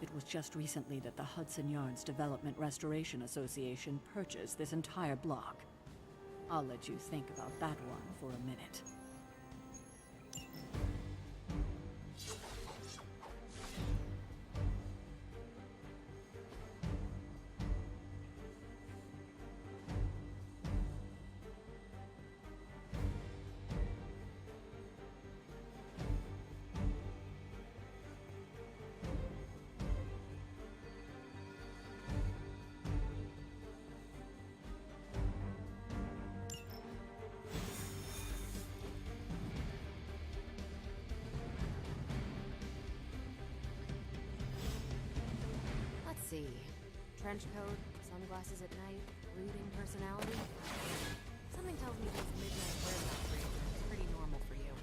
It was just recently that the Hudson Yards Development Restoration Association purchased this entire block. I'll let you think about that one for a minute. See. Trench coat, sunglasses at night, brooding personality. Something tells me this midnight warehouse ranger is pretty normal for you.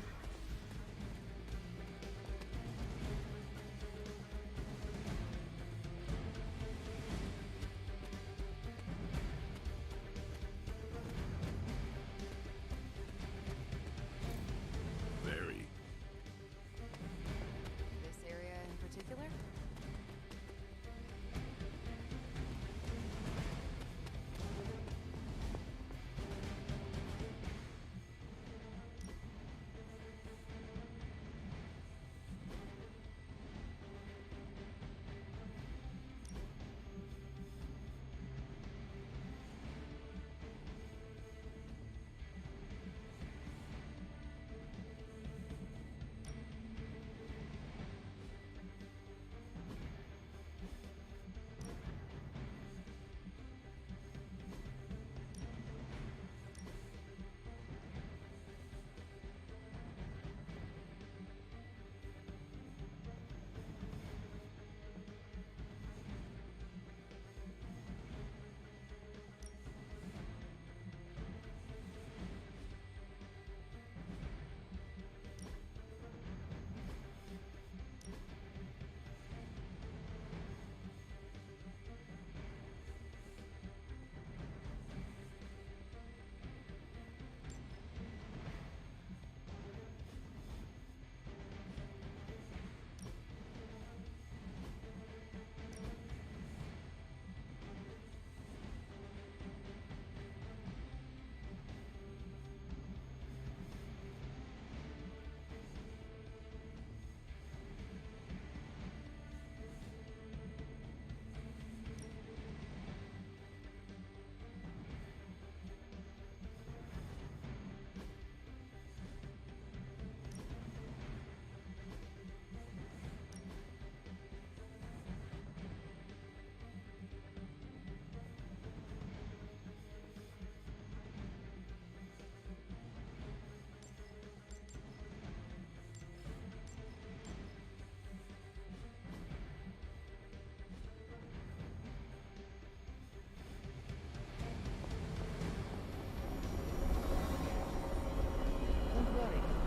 Very. This area in particular?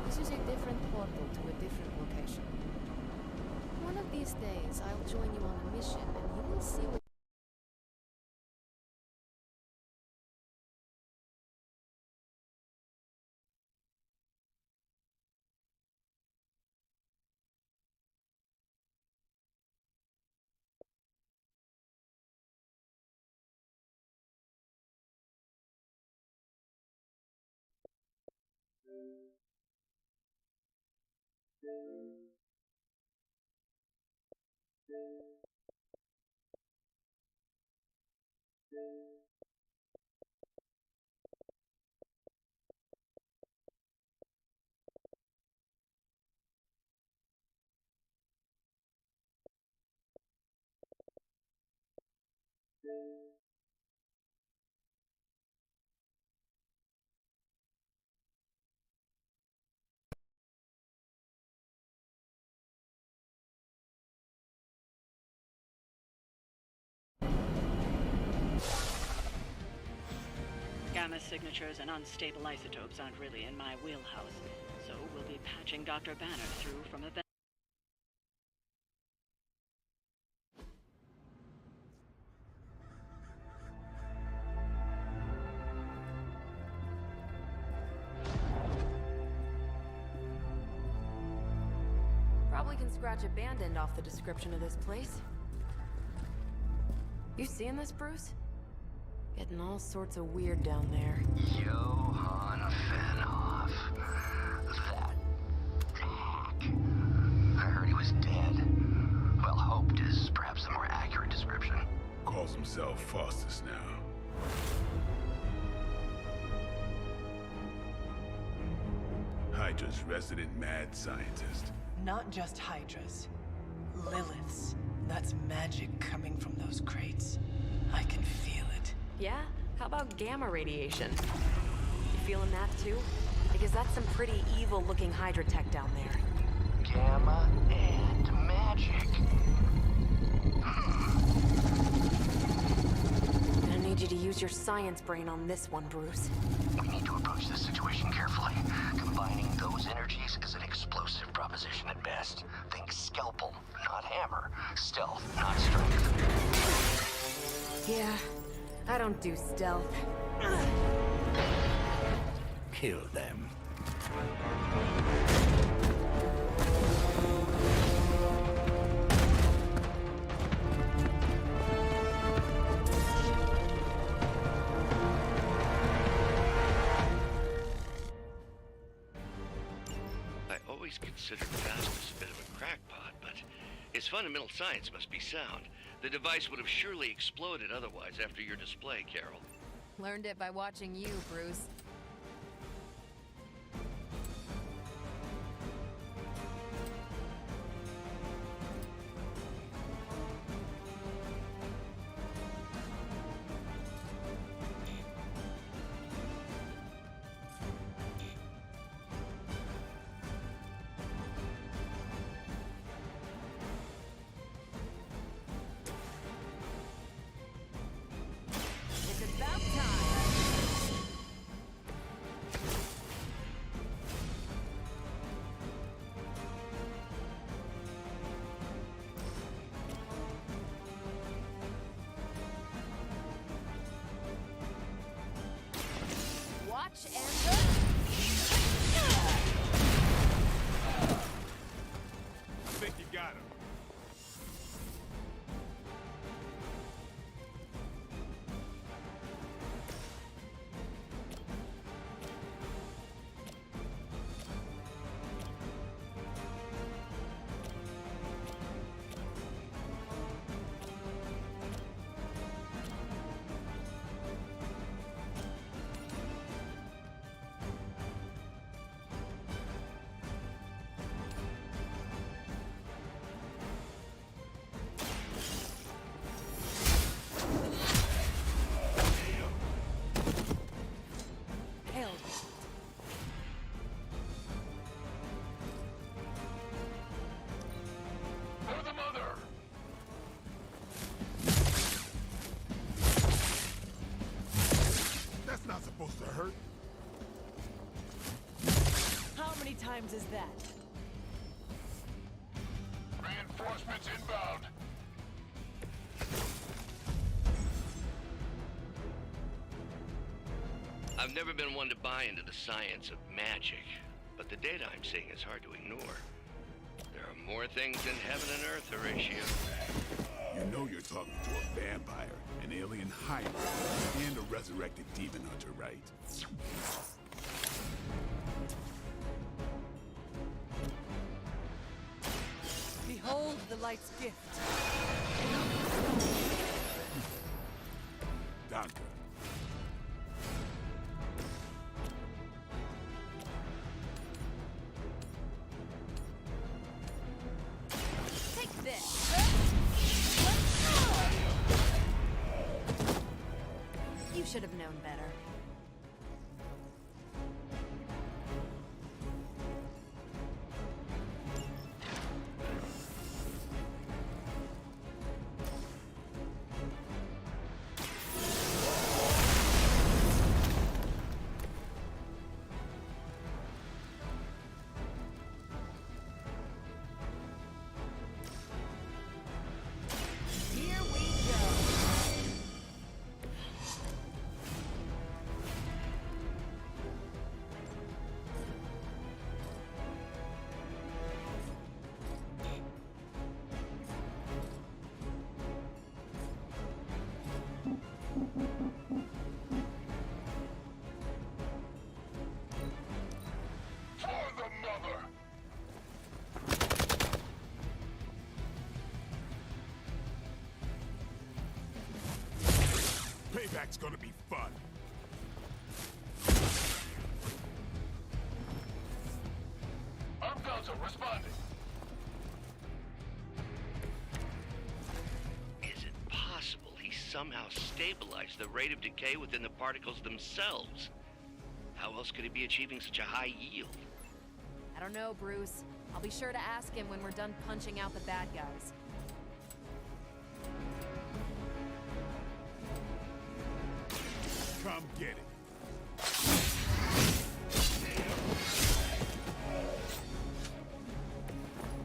This is a different portal to a different location. One of these days, I'll join you on a mission, and you will see what... Gamma signatures and unstable isotopes aren't really in my wheelhouse, so we'll be patching Dr. Banner through from a... Probably can scratch a band-aid off the description of this place. You seeing this, Bruce? Getting all sorts of weird down there. Johann Fenhoff. That hack. I heard he was dead. Well, hoped is perhaps a more accurate description. Calls himself Faustus now. Hydra's resident mad scientist. Not just Hydras. Liliths. That's magic coming from those crates. I can feel it. Yeah? How about gamma radiation? You feeling that too? Because that's some pretty evil-looking Hydra tech down there. Gamma and magic. I need you to use your science brain on this one, Bruce. We need to approach this situation carefully. Combining those energies is an explosive proposition at best. Think scalpel, not hammer. Stealth, not strength. Yeah, I don't do stealth. Kill them. I always considered Faustus a bit of a crackpot, but his fundamental science must be sound. The device would have surely exploded otherwise after your display, Carol. Learned it by watching you, Bruce. It's about time. Watch and learn. I think you got him. Hell. For the mother! That's not supposed to hurt. How many times is that? Reinforcements inbound. I've never been one to buy into the science of magic, but the data I'm seeing is hard to ignore. There are more things in heaven and earth, Horatio. You know you're talking to a vampire, an alien Hydra, and a resurrected demon hunter, right? Behold the light's gift. Danke. Take this. You should have known better. Here we go. cover! Payback's gonna be fun. Armed Council responding. Is it possible he somehow stabilized the rate of decay within the particles themselves? How else could he be achieving such a high yield? I don't know, Bruce. I'll be sure to ask him when we're done punching out the bad guys. Come get it.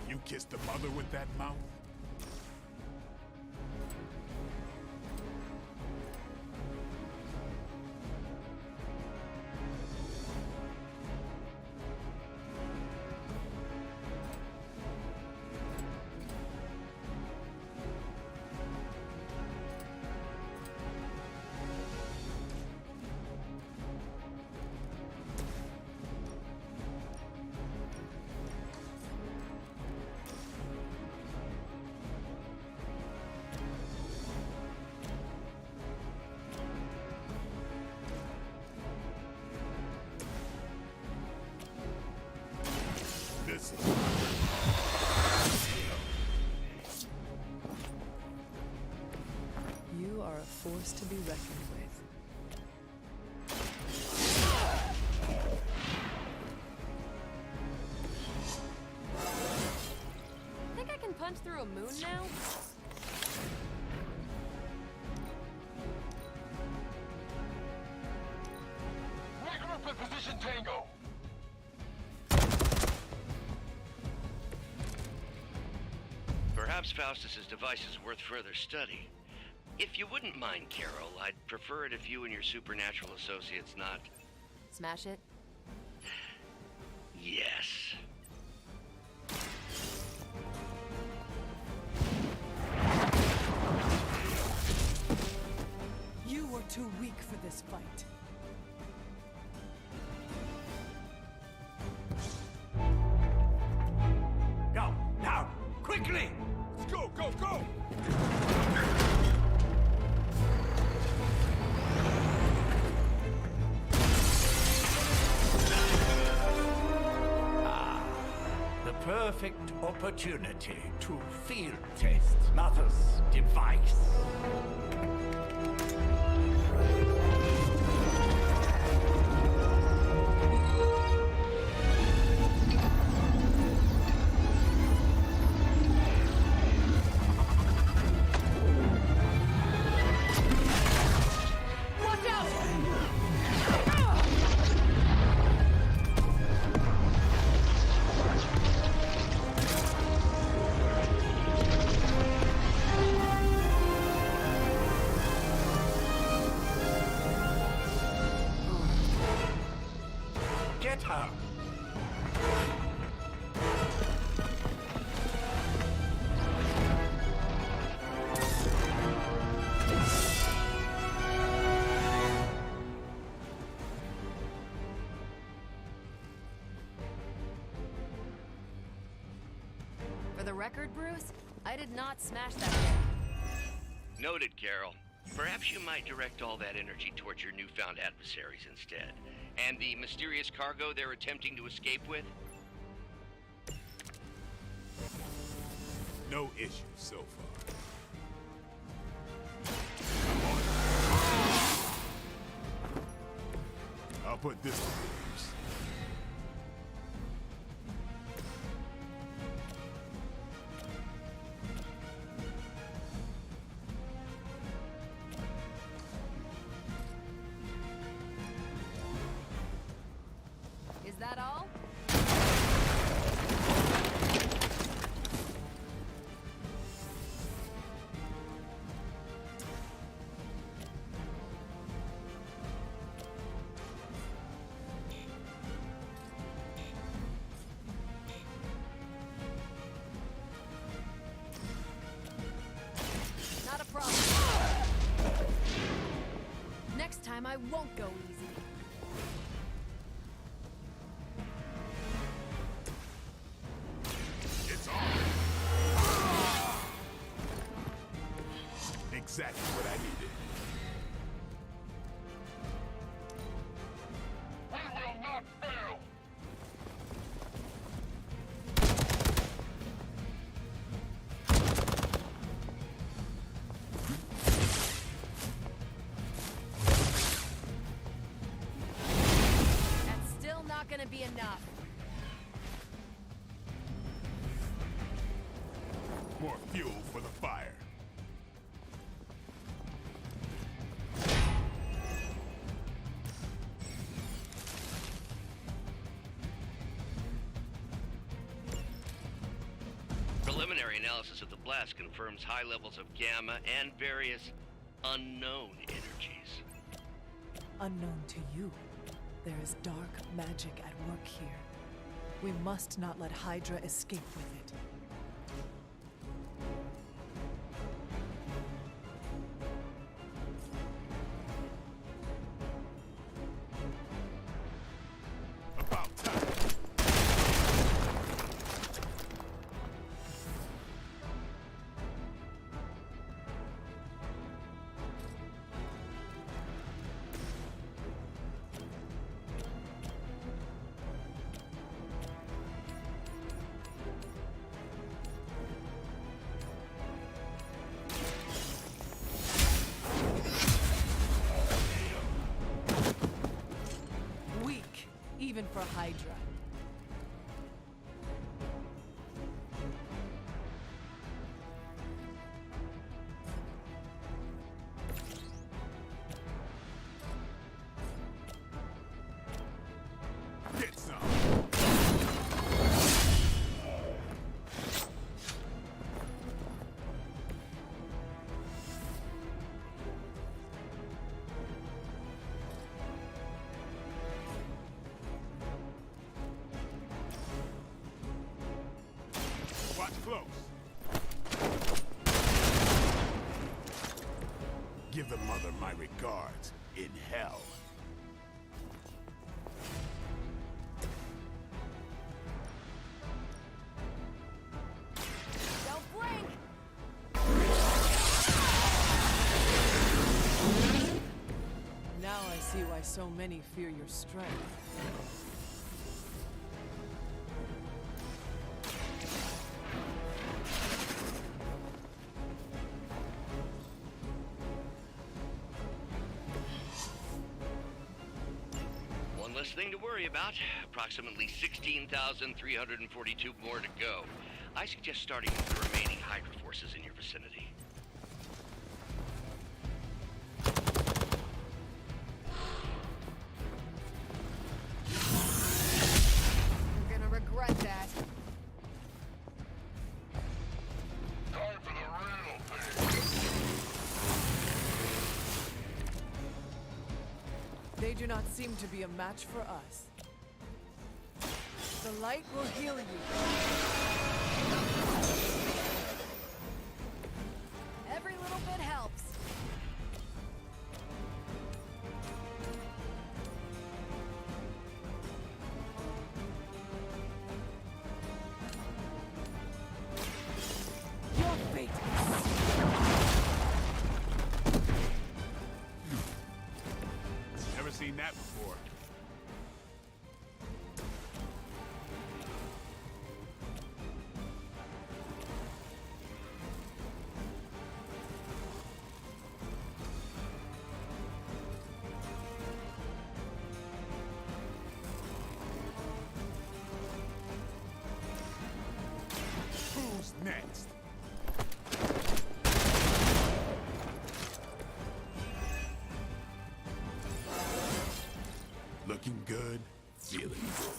You kissed the mother with that mouth? This is... You are a force to be reckoned with. Think I can punch through a moon now? Regroup in position, Tango! Perhaps Faustus's device is worth further study. If you wouldn't mind, Carol, I'd prefer it if you and your supernatural associates not... Smash it? Yes. You are too weak for this fight. Go, now, quickly! Let's go, go, go! The perfect opportunity to field test Mother's device. Get her! For the record, Bruce, I did not smash that thing. Noted, Carol. Perhaps you might direct all that energy towards your newfound adversaries instead. And the mysterious cargo they're attempting to escape with? No issues so far. I'll put this to use. Is that all? Not a problem. Next time I won't go easy. exactly what I needed. We will not fail! That's still not gonna be enough. More fuel for the fire. Preliminary analysis of the blast confirms high levels of gamma and various unknown energies. Unknown to you, there is dark magic at work here. We must not let Hydra escape with it. About time. Weak, even for Hydra. Get some. Watch close. Give the mother my regards in hell. Don't blink! Now I see why so many fear your strength. One less thing to worry about. Approximately 16,342 more to go. I suggest starting with the remaining Hydra forces in your vicinity. You're gonna regret that. Time for the real thing! They do not seem to be a match for us. The light will heal you. Every little bit helps. Your fate. Never seen that before. Who's next? Looking good, feeling good.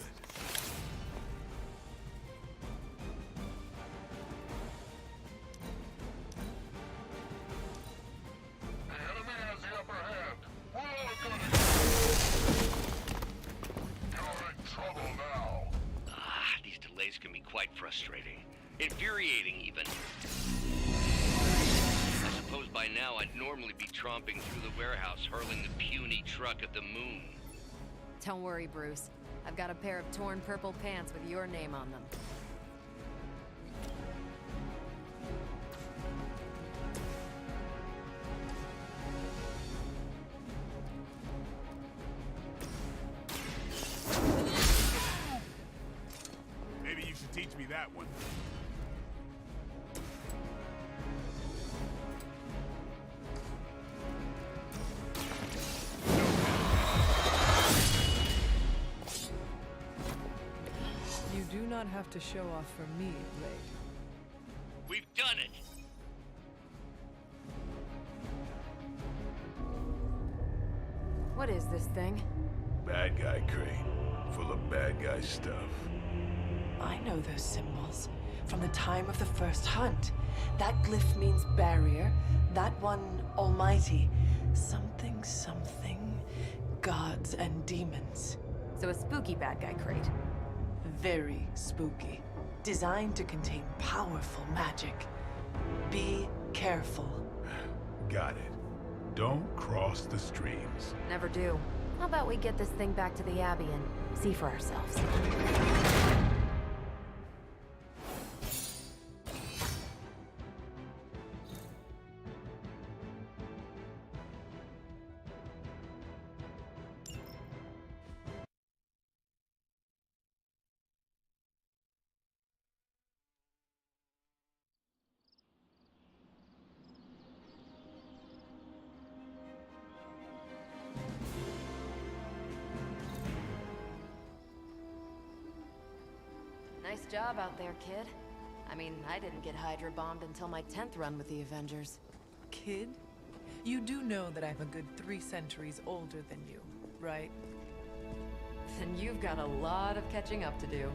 The enemy has the upper hand! We're all gonna... You're in trouble now! Ah, these delays can be quite frustrating. Infuriating, even. I suppose by now I'd normally be tromping through the warehouse, hurling the puny truck at the moon. Don't worry, Bruce. I've got a pair of torn purple pants with your name on them. that one. You do not have to show off for me, Blade. We've done it! What is this thing? Bad guy crate. Full of bad guy stuff. I know those symbols from the time of the first hunt. That glyph means barrier, that one almighty. Something, something, gods and demons. So a spooky bad guy crate. Very spooky. Designed to contain powerful magic. Be careful. Got it. Don't cross the streams. Never do. How about we get this thing back to the Abbey and see for ourselves? Nice job out there, kid. I mean, I didn't get Hydra bombed until my 10th run with the Avengers. Kid, you do know that I'm a good 3 centuries older than you, right? Then you've got a lot of catching up to do.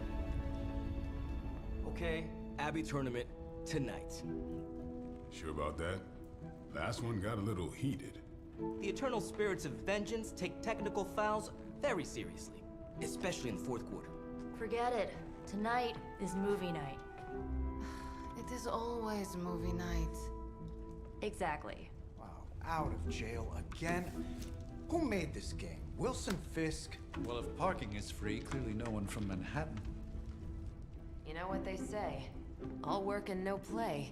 Okay, Abbey tournament tonight. Sure about that? Last one got a little heated. The Eternal Spirits of Vengeance take technical fouls very seriously, especially in the fourth quarter. Forget it. Tonight is movie night. It is always movie night. Exactly. Wow, out of jail again? Who made this game? Wilson Fisk? Well, if parking is free, clearly no one from Manhattan. You know what they say? All work and no play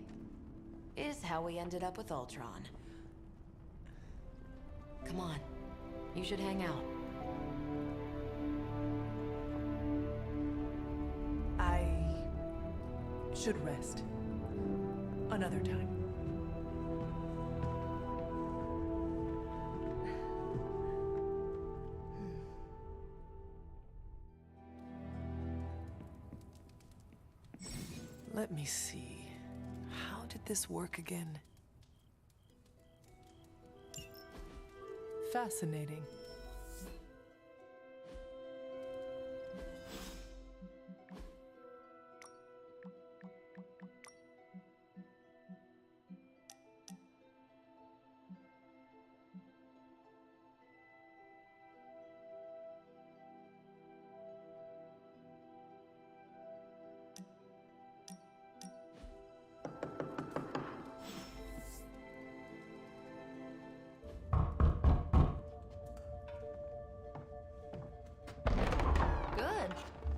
is how we ended up with Ultron. Come on. You should hang out. I should rest. Another time. Let me see. How did this work again? Fascinating.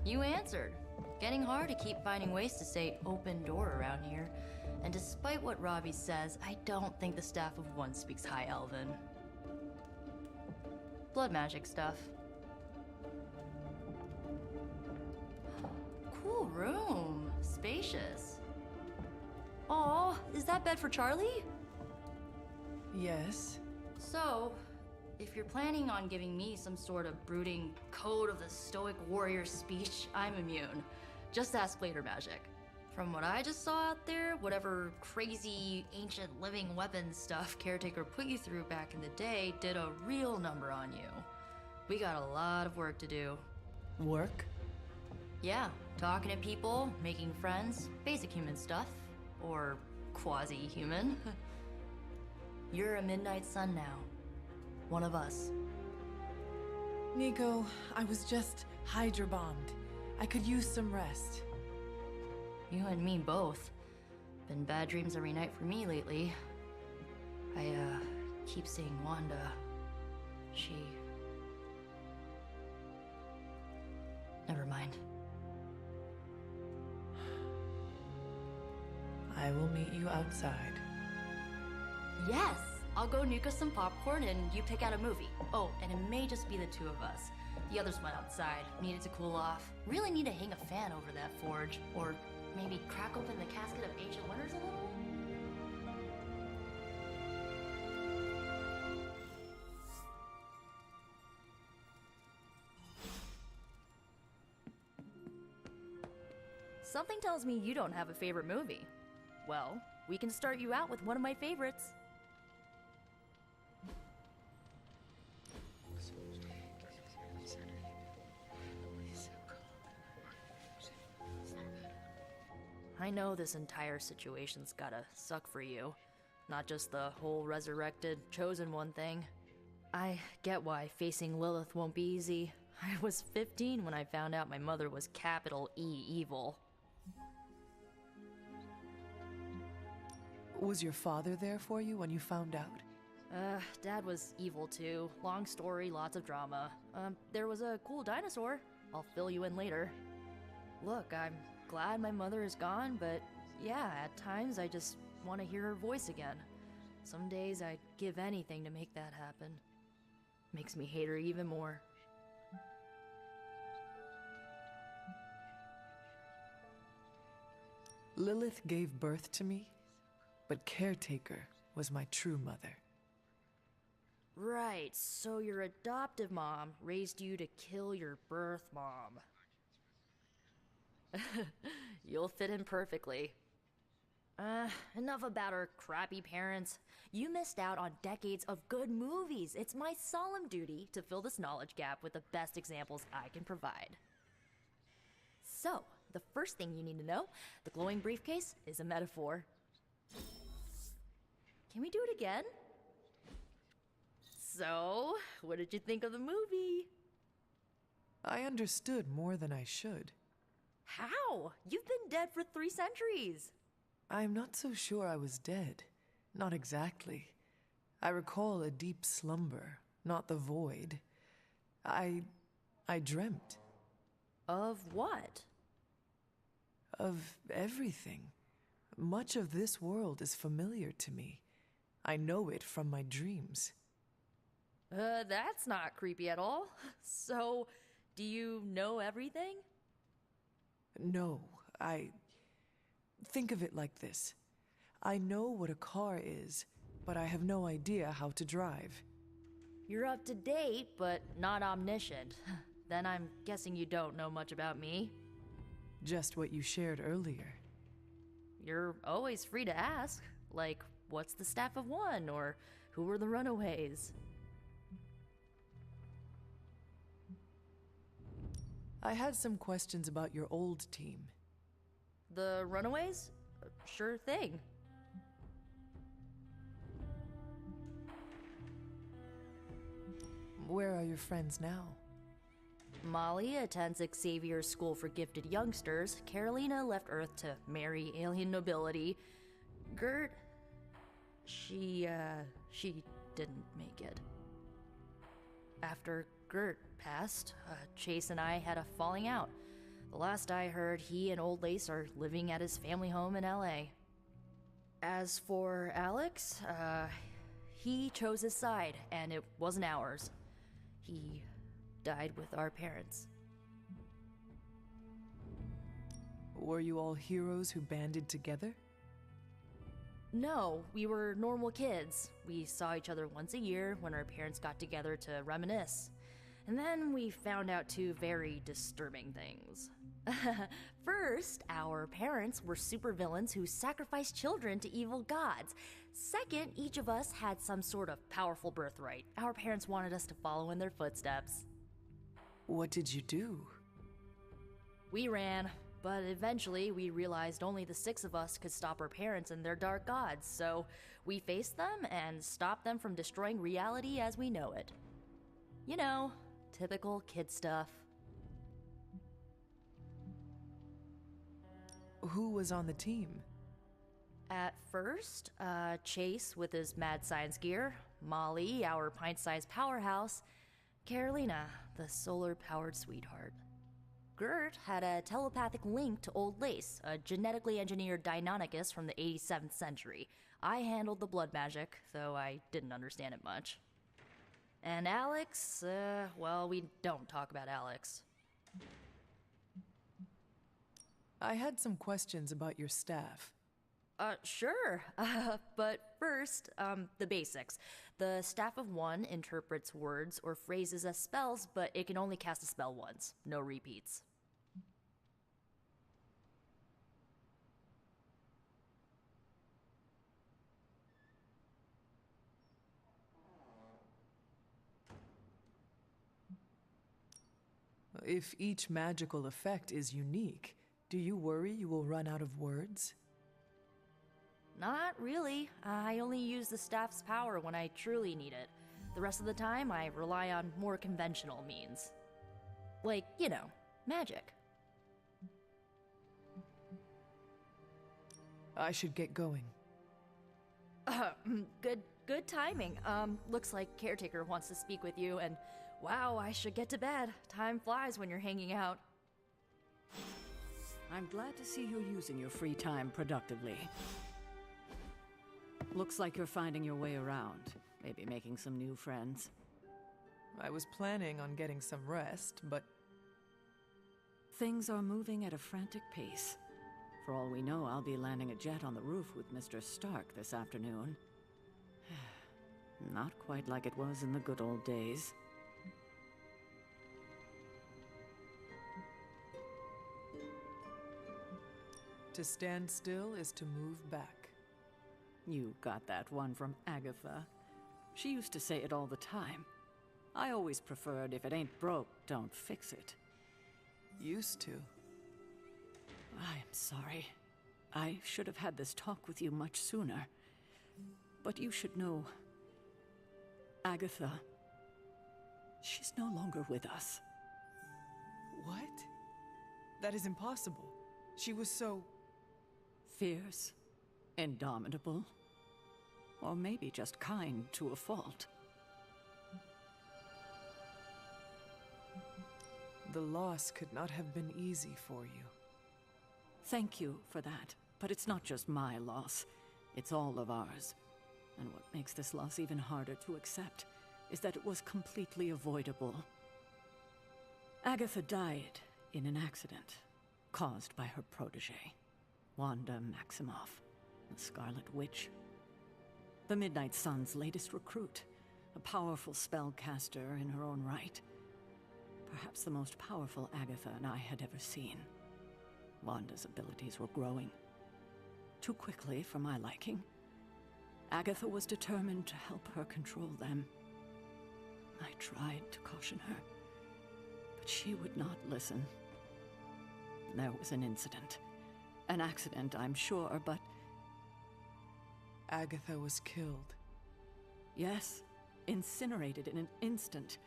You answered. Getting hard to keep finding ways to say open door around here. And despite what Robbie says, I don't think the staff of One speaks High Elven. Blood magic stuff. Cool room. Spacious. Aw, is that bed for Charlie? Yes. So, if you're planning on giving me some sort of brooding code of the stoic warrior speech, I'm immune. Just ask Later Magic. From what I just saw out there, whatever crazy ancient living weapons stuff Caretaker put you through back in the day did a real number on you. We got a lot of work to do. Work? Yeah, talking to people, making friends, basic human stuff. Or quasi-human. You're a Midnight Sun now. One of us. Nico, I was just Hydra bombed. I could use some rest. You and me both. Been bad dreams every night for me lately. I, keep seeing Wanda. She... Never mind. I will meet you outside. Yes! I'll go nuke us some popcorn and you pick out a movie. Oh, and it may just be the two of us. The others went outside, needed to cool off. Really need to hang a fan over that forge. Or Maybe crack open the casket of ancient wonders a little? Something tells me you don't have a favorite movie. Well, we can start you out with one of my favorites. I know this entire situation's gotta suck for you. Not just the whole resurrected, chosen one thing. I get why facing Lilith won't be easy. I was 15 when I found out my mother was capital E evil. Was your father there for you when you found out? Dad was evil too. Long story, lots of drama. There was a cool dinosaur. I'll fill you in later. Look, I'm glad my mother is gone, but yeah, at times I just want to hear her voice again. Some days I'd give anything to make that happen. Makes me hate her even more. Lilith gave birth to me, but Caretaker was my true mother. Right, so your adoptive mom raised you to kill your birth mom. You'll fit in perfectly. Enough about our crappy parents. You missed out on decades of good movies. It's my solemn duty to fill this knowledge gap with the best examples I can provide. So, the first thing you need to know, the glowing briefcase is a metaphor. Can we do it again? So, what did you think of the movie? I understood more than I should. How? You've been dead for 3 centuries. I'm not so sure I was dead. Not exactly. I recall a deep slumber, not the void. I dreamt. Of what? Of everything. Much of this world is familiar to me. I know it from my dreams. That's not creepy at all. So, do you know everything? No, think of it like this. I know what a car is, but I have no idea how to drive. You're up to date, but not omniscient. Then I'm guessing you don't know much about me. Just what you shared earlier. You're always free to ask, like, what's the Staff of One, or who were the Runaways? I had some questions about your old team. The Runaways? Sure thing. Where are your friends now? Molly attends Xavier's School for Gifted Youngsters. Carolina left Earth to marry alien nobility. Gert... She didn't make it. After Gert passed, Chase and I had a falling out. The last I heard, he and Old Lace are living at his family home in LA. As for Alex, he chose his side, and it wasn't ours. He died with our parents. Were you all heroes who banded together? No, we were normal kids. We saw each other once a year when our parents got together to reminisce. And then we found out 2 very disturbing things. First, our parents were supervillains who sacrificed children to evil gods. Second, each of us had some sort of powerful birthright. Our parents wanted us to follow in their footsteps. What did you do? We ran, but eventually we realized only the 6 of us could stop our parents and their dark gods, so we faced them and stopped them from destroying reality as we know it. You know, typical kid stuff. Who was on the team? At first, Chase with his mad science gear, Molly, our pint-sized powerhouse, Carolina, the solar-powered sweetheart. Gert had a telepathic link to Old Lace, a genetically engineered Deinonychus from the 87th century. I handled the blood magic, though I didn't understand it much. And Alex, well, we don't talk about Alex. I had some questions about your staff. Sure. But first, the basics. The Staff of One interprets words or phrases as spells, but it can only cast a spell once. No repeats. If each magical effect is unique, do you worry you will run out of words? Not really. I only use the staff's power when I truly need it. The rest of the time, I rely on more conventional means. Like, you know, magic. I should get going. Good timing. Looks like Caretaker wants to speak with you, and wow, I should get to bed. Time flies when you're hanging out. I'm glad to see you're using your free time productively. Looks like you're finding your way around. Maybe making some new friends. I was planning on getting some rest, but... Things are moving at a frantic pace. For all we know, I'll be landing a jet on the roof with Mr. Stark this afternoon. Not quite like it was in the good old days. To stand still is to move back. You got that one from Agatha. She used to say it all the time. I always preferred, if it ain't broke, don't fix it. Used to. I am sorry. I should have had this talk with you much sooner. But you should know... Agatha... she's no longer with us. What? That is impossible. She was so... fierce, indomitable, or maybe just kind to a fault. The loss could not have been easy for you. Thank you for that, but it's not just my loss. It's all of ours. And what makes this loss even harder to accept is that it was completely avoidable. Agatha died in an accident caused by her protege, Wanda Maximoff, the Scarlet Witch. The Midnight Sun's latest recruit, a powerful spellcaster in her own right. Perhaps the most powerful Agatha and I had ever seen. Wanda's abilities were growing. Too quickly for my liking. Agatha was determined to help her control them. I tried to caution her, but she would not listen. There was an incident. An accident, I'm sure, but... Agatha was killed. Yes, incinerated in an instant.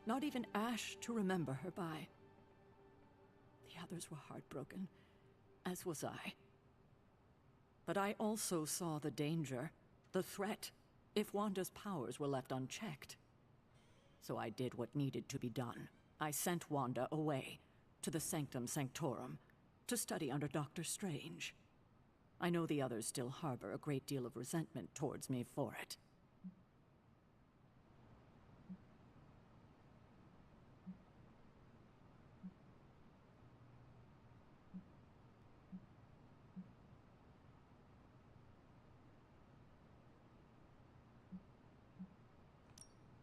Not even ash to remember her by. The others were heartbroken, as was I. But I also saw the danger, the threat, if Wanda's powers were left unchecked. So I did what needed to be done. I sent Wanda away, to the Sanctum Sanctorum, to study under Doctor Strange. I know the others still harbor a great deal of resentment towards me for it.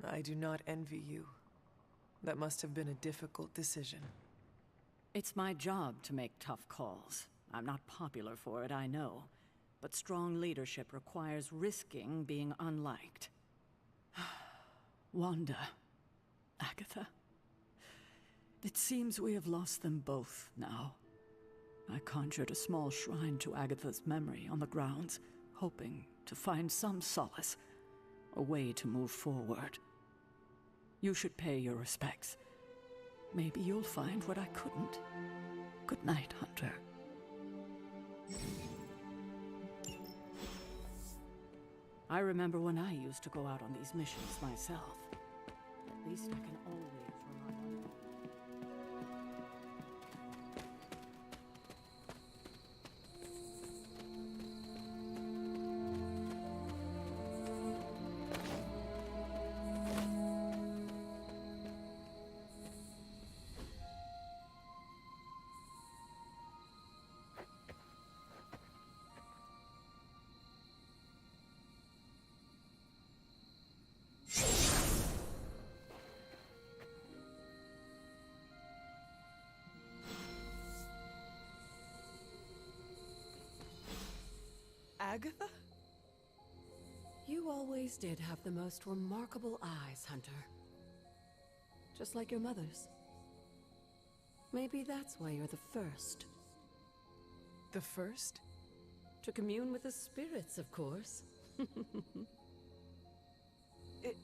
I do not envy you. That must have been a difficult decision. It's my job to make tough calls. I'm not popular for it, I know. But strong leadership requires risking being unliked. Wanda, Agatha. It seems we have lost them both now. I conjured a small shrine to Agatha's memory on the grounds, hoping to find some solace, a way to move forward. You should pay your respects. Maybe you'll find what I couldn't. Good night, Hunter. I remember when I used to go out on these missions myself. At least I can always rely on you. Agatha? You always did have the most remarkable eyes, Hunter. Just like your mother's. Maybe that's why you're the first. The first? To commune with the spirits, of course.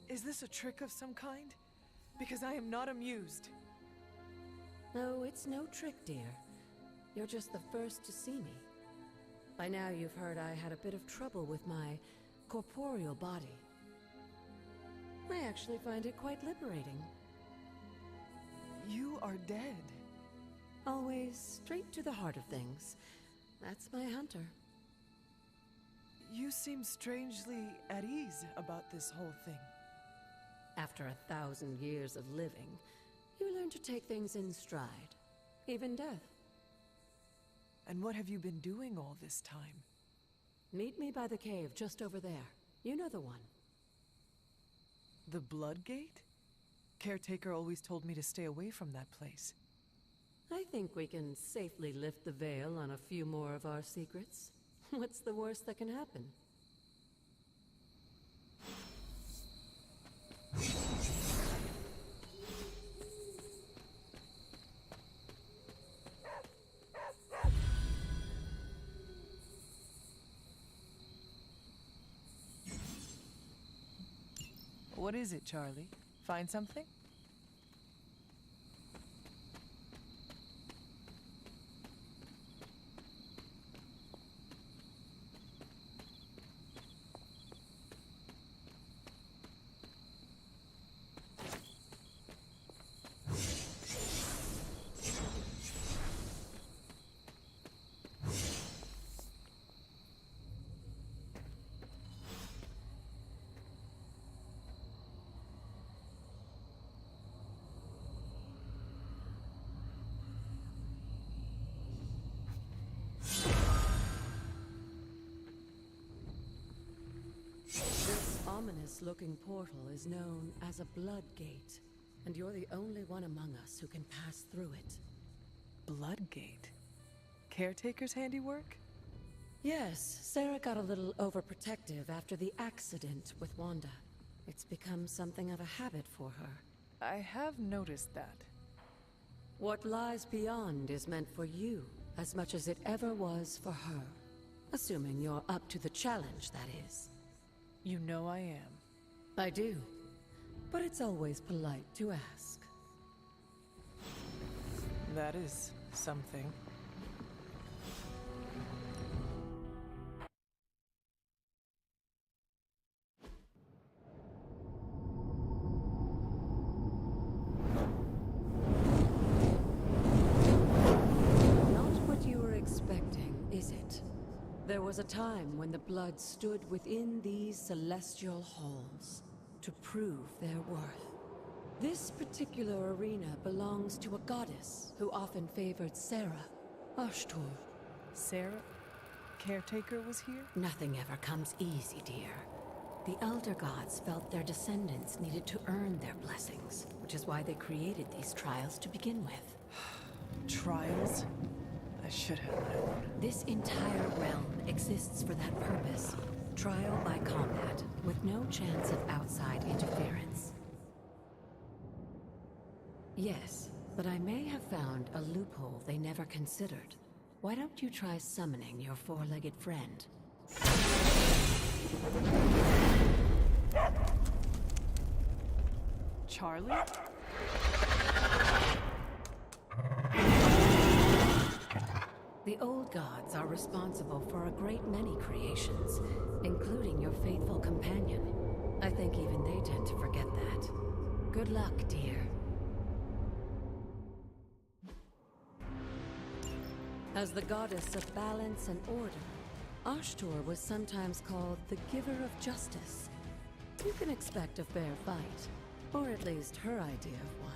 Is this a trick of some kind? Because I am not amused. No, it's no trick, dear. You're just the first to see me. By now you've heard I had a bit of trouble with my corporeal body. I actually find it quite liberating. You are dead. Always straight to the heart of things. That's my Hunter. You seem strangely at ease about this whole thing. After 1,000 years of living, you learn to take things in stride. Even death. And what have you been doing all this time? Meet me by the cave just over there. You know the one. The Blood Gate? Caretaker always told me to stay away from that place. I think we can safely lift the veil on a few more of our secrets. What's the worst that can happen? What is it, Charlie? Find something? Ominous-looking portal is known as a Blood Gate, and you're the only one among us who can pass through it. Blood Gate? Caretaker's handiwork? Yes, Sarah got a little overprotective after the accident with Wanda. It's become something of a habit for her. I have noticed that. What lies beyond is meant for you as much as it ever was for her. Assuming you're up to the challenge, that is. You know I am. I do. But it's always polite to ask. That is something. Not what you were expecting, is it? There was a time when the blood stood within these celestial halls to prove their worth. This particular arena belongs to a goddess who often favored Sarah, Ashtur. Sarah? Caretaker was here? Nothing ever comes easy, dear. The Elder Gods felt their descendants needed to earn their blessings, which is why they created these trials to begin with. Trials? I should have known. This entire realm exists for that purpose. Trial by combat, with no chance of outside interference. Yes, but I may have found a loophole they never considered. Why don't you try summoning your four-legged friend? Charlie? The old gods are responsible for a great many creations, including your faithful companion. I think even they tend to forget that. Good luck, dear. As the goddess of balance and order, Ashtur was sometimes called the giver of justice. You can expect a fair fight, or at least her idea of one.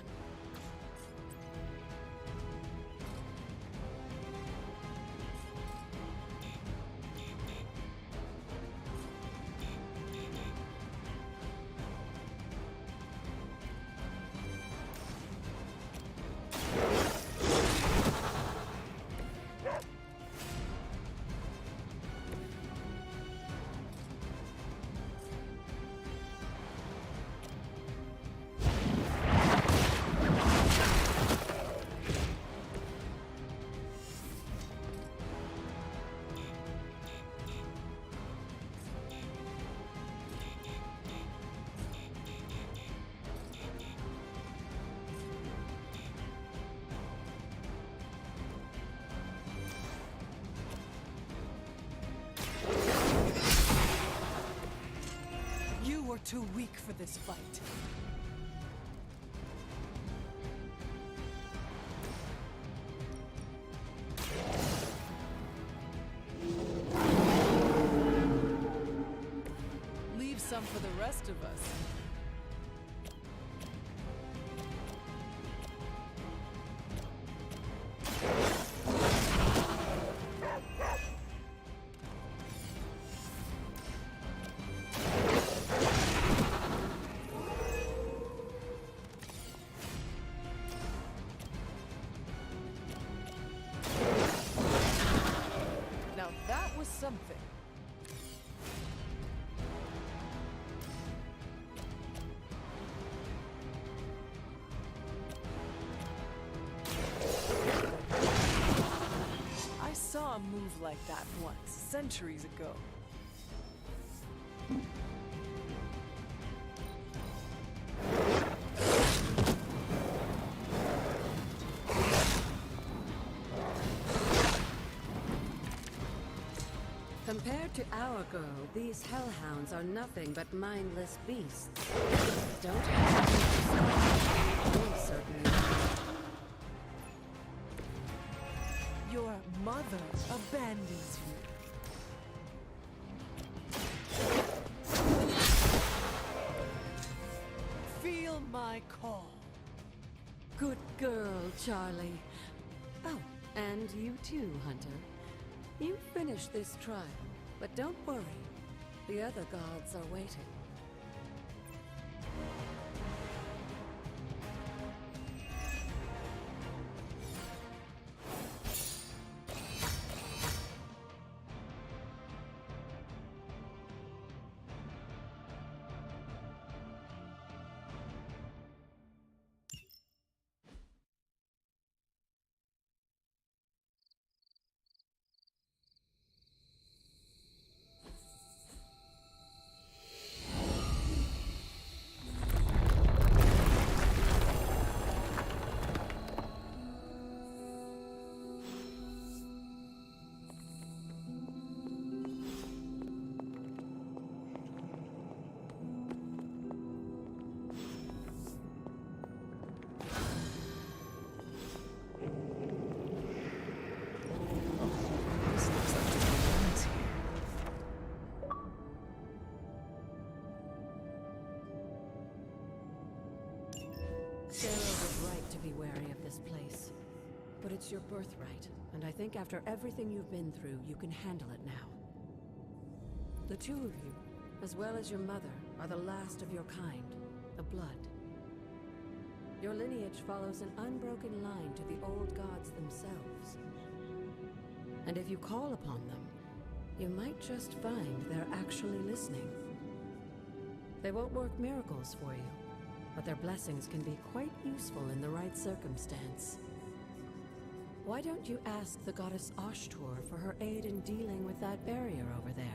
too weak for this fight. Leave some for the rest of us. Now that was something. I saw a move like that once, centuries ago. Compared to our girl, these hellhounds are nothing but mindless beasts. Don't hesitate to they certainly don't. Your mother abandons you. Feel my call. Good girl, Charlie. Oh, and you too, Hunter. You finished this trial, but don't worry. The other gods are waiting. Sarah was right to be wary of this place. But it's your birthright, and I think after everything you've been through, you can handle it now. The two of you, as well as your mother, are the last of your kind, the Blood. Your lineage follows an unbroken line to the old gods themselves. And if you call upon them, you might just find they're actually listening. They won't work miracles for you, but their blessings can be quite useful in the right circumstance. Why don't you ask the goddess Ashtur for her aid in dealing with that barrier over there?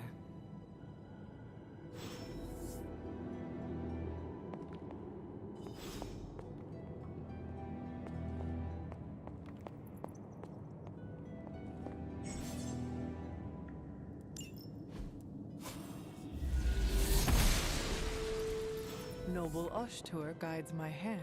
Noble Ashtur guides my hand.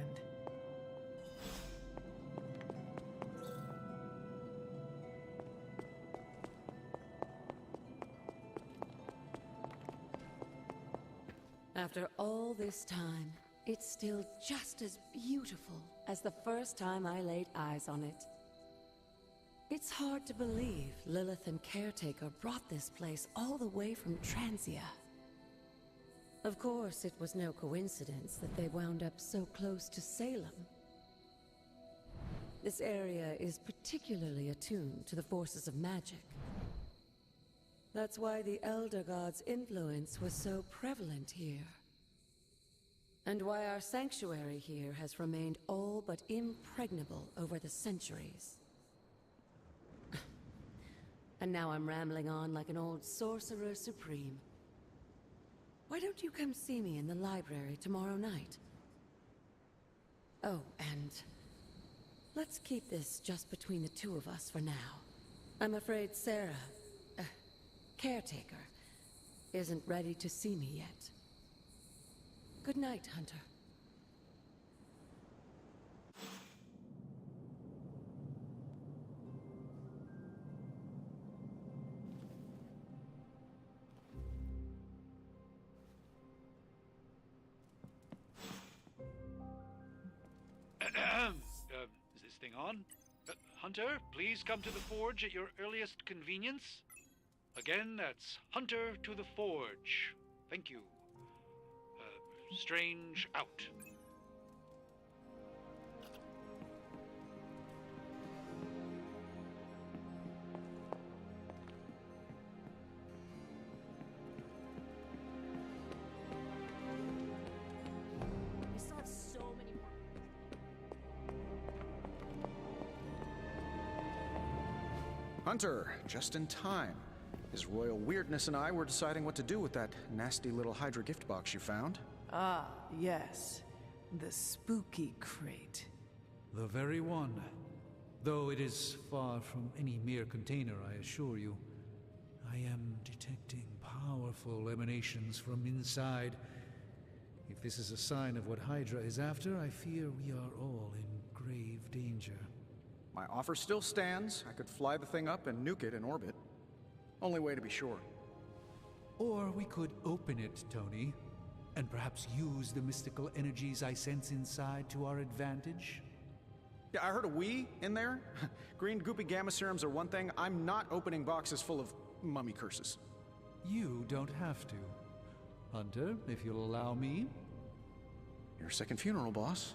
After all this time, it's still just as beautiful as the first time I laid eyes on it. It's hard to believe Lilith and Caretaker brought this place all the way from Transia. Of course, it was no coincidence that they wound up so close to Salem. This area is particularly attuned to the forces of magic. That's why the Elder God's influence was so prevalent here. And why our sanctuary here has remained all but impregnable over the centuries. And now I'm rambling on like an old sorcerer supreme. Why don't you come see me in the library tomorrow night? Oh, and let's keep this just between the two of us for now. I'm afraid Sarah, Caretaker, isn't ready to see me yet. Good night, Hunter. Is this thing on? Hunter, please come to the forge at your earliest convenience. Again, that's Hunter to the forge. Thank you. Strange out. We still have so many more. Hunter, just in time. His royal weirdness and I were deciding what to do with that nasty little Hydra gift box you found. Ah, yes. The spooky crate. The very one. Though it is far from any mere container, I assure you. I am detecting powerful emanations from inside. If this is a sign of what Hydra is after, I fear we are all in grave danger. My offer still stands. I could fly the thing up and nuke it in orbit. Only way to be sure. Or we could open it, Tony, and perhaps use the mystical energies I sense inside to our advantage. Yeah, I heard a "we" in there. Green goopy gamma serums are one thing. I'm not opening boxes full of mummy curses. You don't have to. Hunter, if you'll allow me. Your second funeral, boss.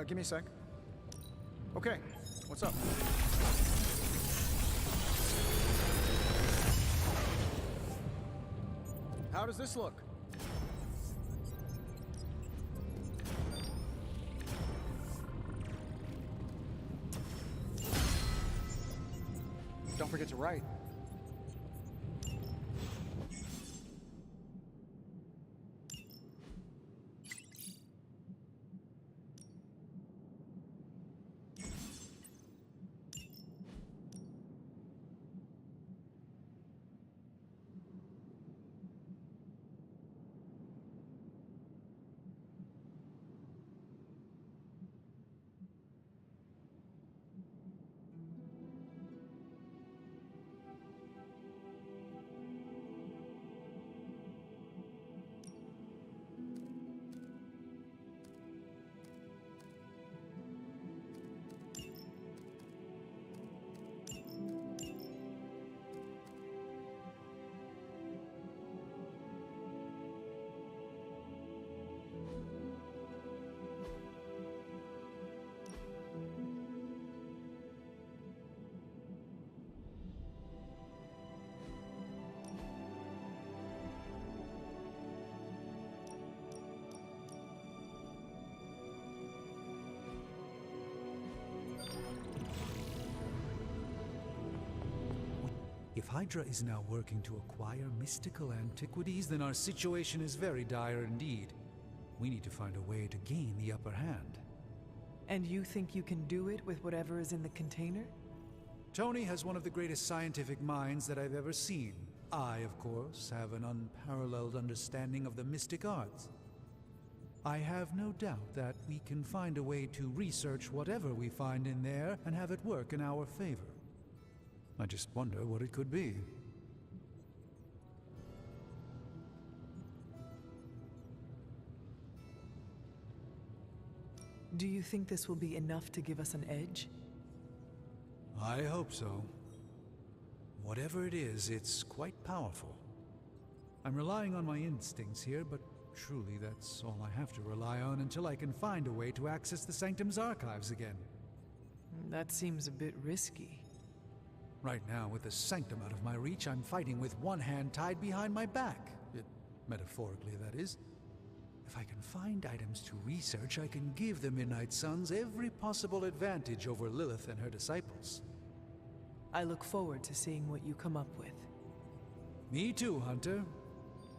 Give me a sec. Okay, what's up? How does this look? Don't forget to write. If Hydra is now working to acquire mystical antiquities, then our situation is very dire indeed. We need to find a way to gain the upper hand. And you think you can do it with whatever is in the container? Tony has one of the greatest scientific minds that I've ever seen. I, of course, have an unparalleled understanding of the mystic arts. I have no doubt that we can find a way to research whatever we find in there and have it work in our favor. I just wonder what it could be. Do you think this will be enough to give us an edge? I hope so. Whatever it is, it's quite powerful. I'm relying on my instincts here, but truly that's all I have to rely on until I can find a way to access the Sanctum's archives again. That seems a bit risky. Right now, with the Sanctum out of my reach, I'm fighting with one hand tied behind my back. Metaphorically, that is. If I can find items to research, I can give the Midnight Suns every possible advantage over Lilith and her disciples. I look forward to seeing what you come up with. Me too, Hunter.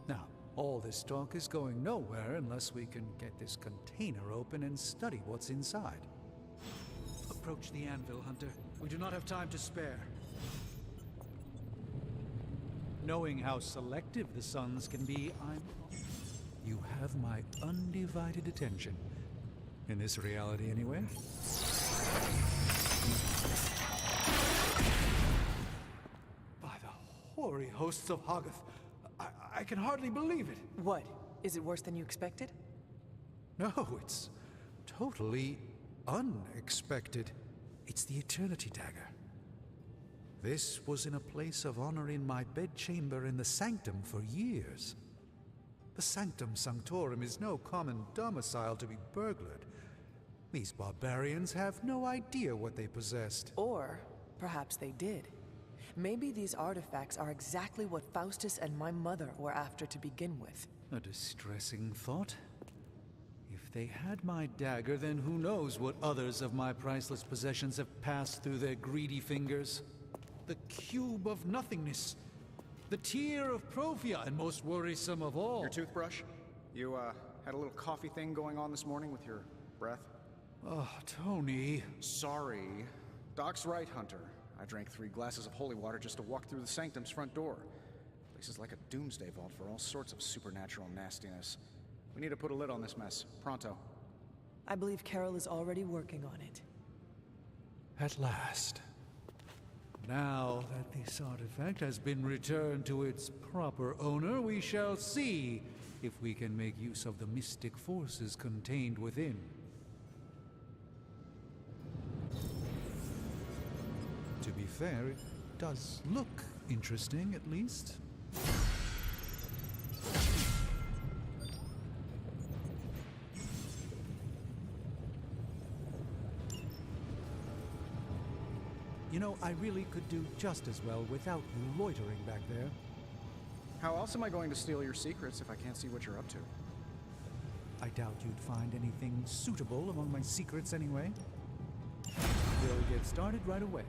Now, All this talk is going nowhere unless we can get this container open and study what's inside. Approach the anvil, Hunter. We do not have time to spare. Knowing how selective the suns can be, You have my undivided attention. In this reality, anyway. By the hoary hosts of Hoggoth, I can hardly believe it. What? Is it worse than you expected? No, it's totally unexpected. It's the Eternity Dagger. This was in a place of honor in my bedchamber in the Sanctum for years. The Sanctum Sanctorum is no common domicile to be burglared. These barbarians have no idea what they possessed. Or perhaps they did. Maybe these artifacts are exactly what Faustus and my mother were after to begin with. A distressing thought. If they had my dagger, then who knows what others of my priceless possessions have passed through their greedy fingers. The cube of nothingness. The tear of Profia, and most worrisome of all. Your toothbrush? You, had a little coffee thing going on this morning with your breath? Oh, Tony. Sorry. Doc's right, Hunter. I drank 3 glasses of holy water just to walk through the Sanctum's front door. This is like a doomsday vault for all sorts of supernatural nastiness. We need to put a lid on this mess. Pronto. I believe Carol is already working on it. At last. Now that this artifact has been returned to its proper owner, we shall see if we can make use of the mystic forces contained within. To be fair, it does look interesting, at least. You know, I really could do just as well without you loitering back there. How else am I going to steal your secrets if I can't see what you're up to? I doubt you'd find anything suitable among my secrets anyway. We'll get started right away.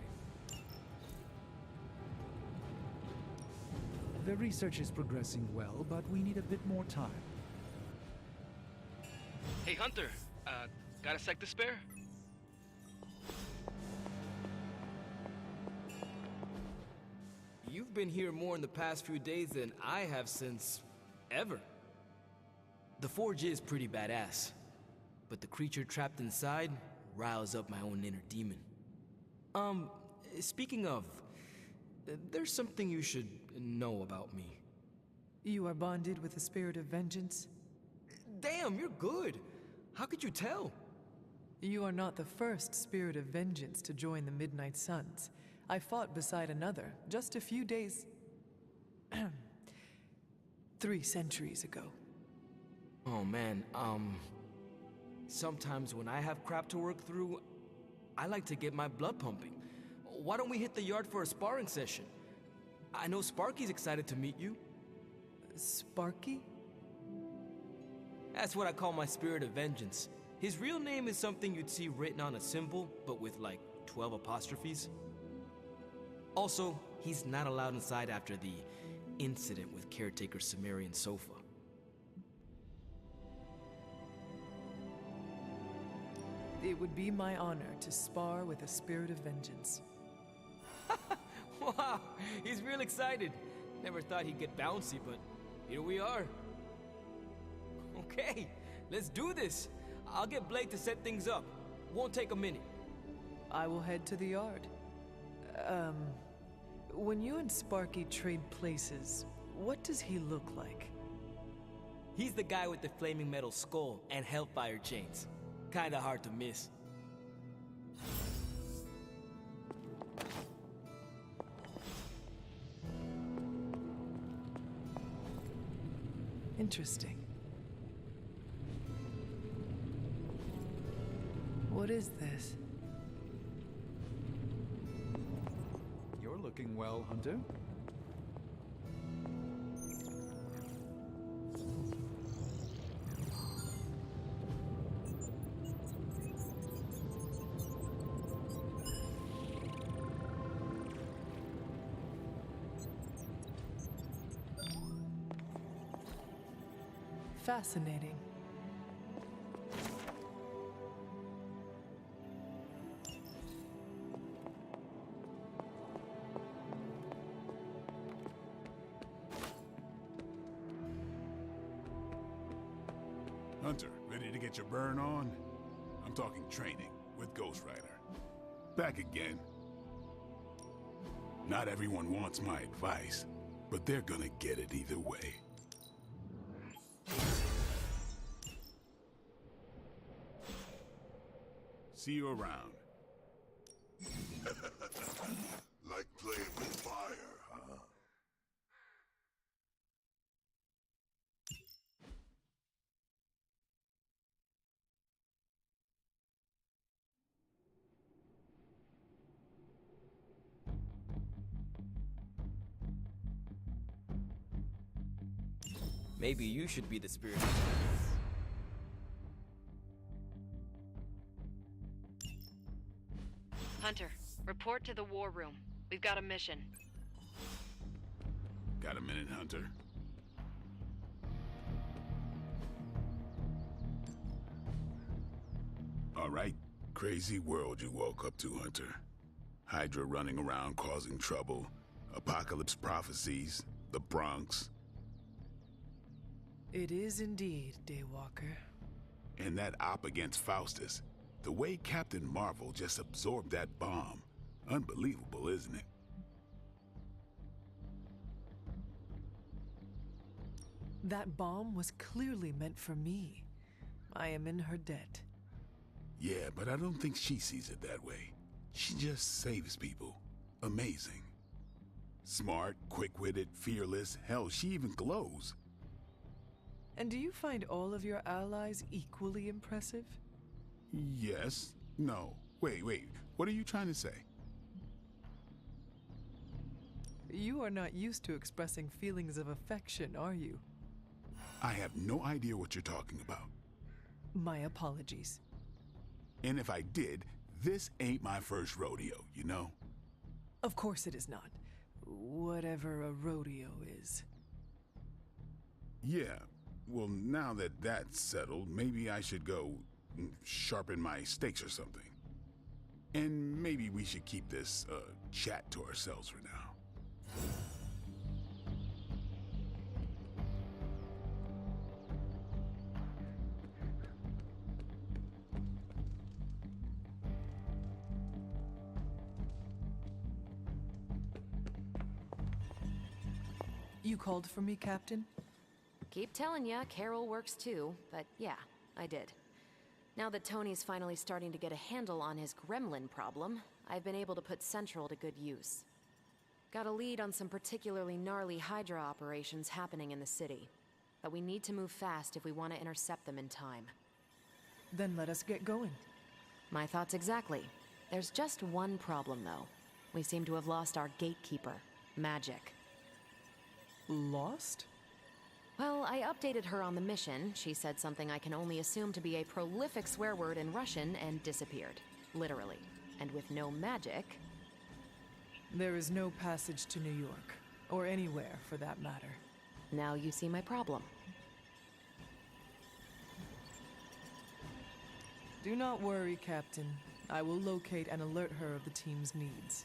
The research is progressing well, but we need a bit more time. Hey, Hunter. Got a sec to spare? You've been here more in the past few days than I have since... ever. The forge is pretty badass, but the creature trapped inside riles up my own inner demon. Speaking of, there's something you should know about me. You are bonded with the spirit of vengeance? Damn, you're good! How could you tell? You are not the first spirit of vengeance to join the Midnight Suns. I fought beside another just a few days... 3 centuries ago. Oh man, sometimes when I have crap to work through, I like to get my blood pumping. Why don't we hit the yard for a sparring session? I know Sparky's excited to meet you. Sparky? That's what I call my spirit of vengeance. His real name is something you'd see written on a symbol, but with like 12 apostrophes. Also, he's not allowed inside after the incident with caretaker Sumerian Sofa. It would be my honor to spar with a spirit of vengeance. Wow, he's real excited. Never thought he'd get bouncy, but here we are. Okay, let's do this. I'll get Blake to set things up. Won't take a minute. I will head to the yard. When you and Sparky trade places, what does he look like? He's the guy with the flaming metal skull and hellfire chains. Kinda hard to miss. Interesting. What is this? You're looking well, Hunter. Fascinating. Hunter, ready to get your burn on? I'm talking training with Ghost Rider. Back again. Not everyone wants my advice, but they're gonna get it either way. See you around. Like playing with fire, huh? Maybe you should be the spirit. Hunter, report to the war room. We've got a mission. Got a minute, Hunter? All right, crazy world you woke up to, Hunter. Hydra running around causing trouble, apocalypse prophecies, the Bronx. It is indeed, Daywalker. And that op against Faustus. The way Captain Marvel just absorbed that bomb. Unbelievable, isn't it? That bomb was clearly meant for me. I am in her debt. Yeah, but I don't think she sees it that way. She just saves people. Amazing. Smart, quick-witted, fearless. Hell, she even glows. And do you find all of your allies equally impressive? Yes. No. Wait. What are you trying to say? You are not used to expressing feelings of affection, are you? I have no idea what you're talking about. My apologies. And if I did, this ain't my first rodeo, you know? Of course it is not. Whatever a rodeo is. Yeah. Well, now that that's settled, maybe I should go sharpen my stakes or something. And maybe we should keep this chat to ourselves for now. You called for me, Captain? Keep telling ya, Carol works too, but yeah, I did. Now that Tony's finally starting to get a handle on his gremlin problem, I've been able to put Central to good use. Got a lead on some particularly gnarly Hydra operations happening in the city. But we need to move fast if we want to intercept them in time. Then let us get going. My thoughts exactly. There's just one problem, though. We seem to have lost our gatekeeper, Magic. Lost? Well, I updated her on the mission. She said something I can only assume to be a prolific swear word in Russian and disappeared. Literally. And with no magic... There is no passage to New York. Or anywhere, for that matter. Now you see my problem. Do not worry, Captain. I will locate and alert her of the team's needs.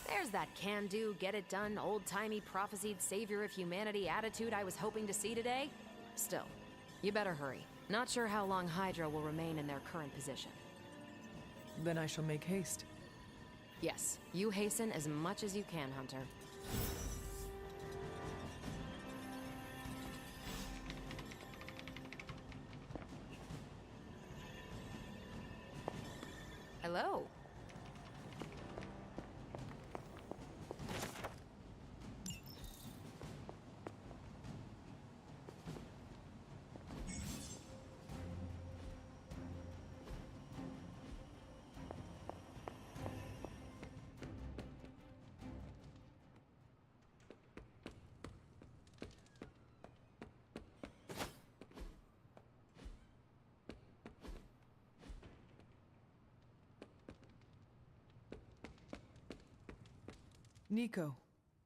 There's that can-do, get-it-done, old-timey prophesied savior of humanity attitude I was hoping to see today. Still, you better hurry. Not sure how long Hydra will remain in their current position. Then I shall make haste. Yes, you hasten as much as you can, Hunter. Hello. Nico,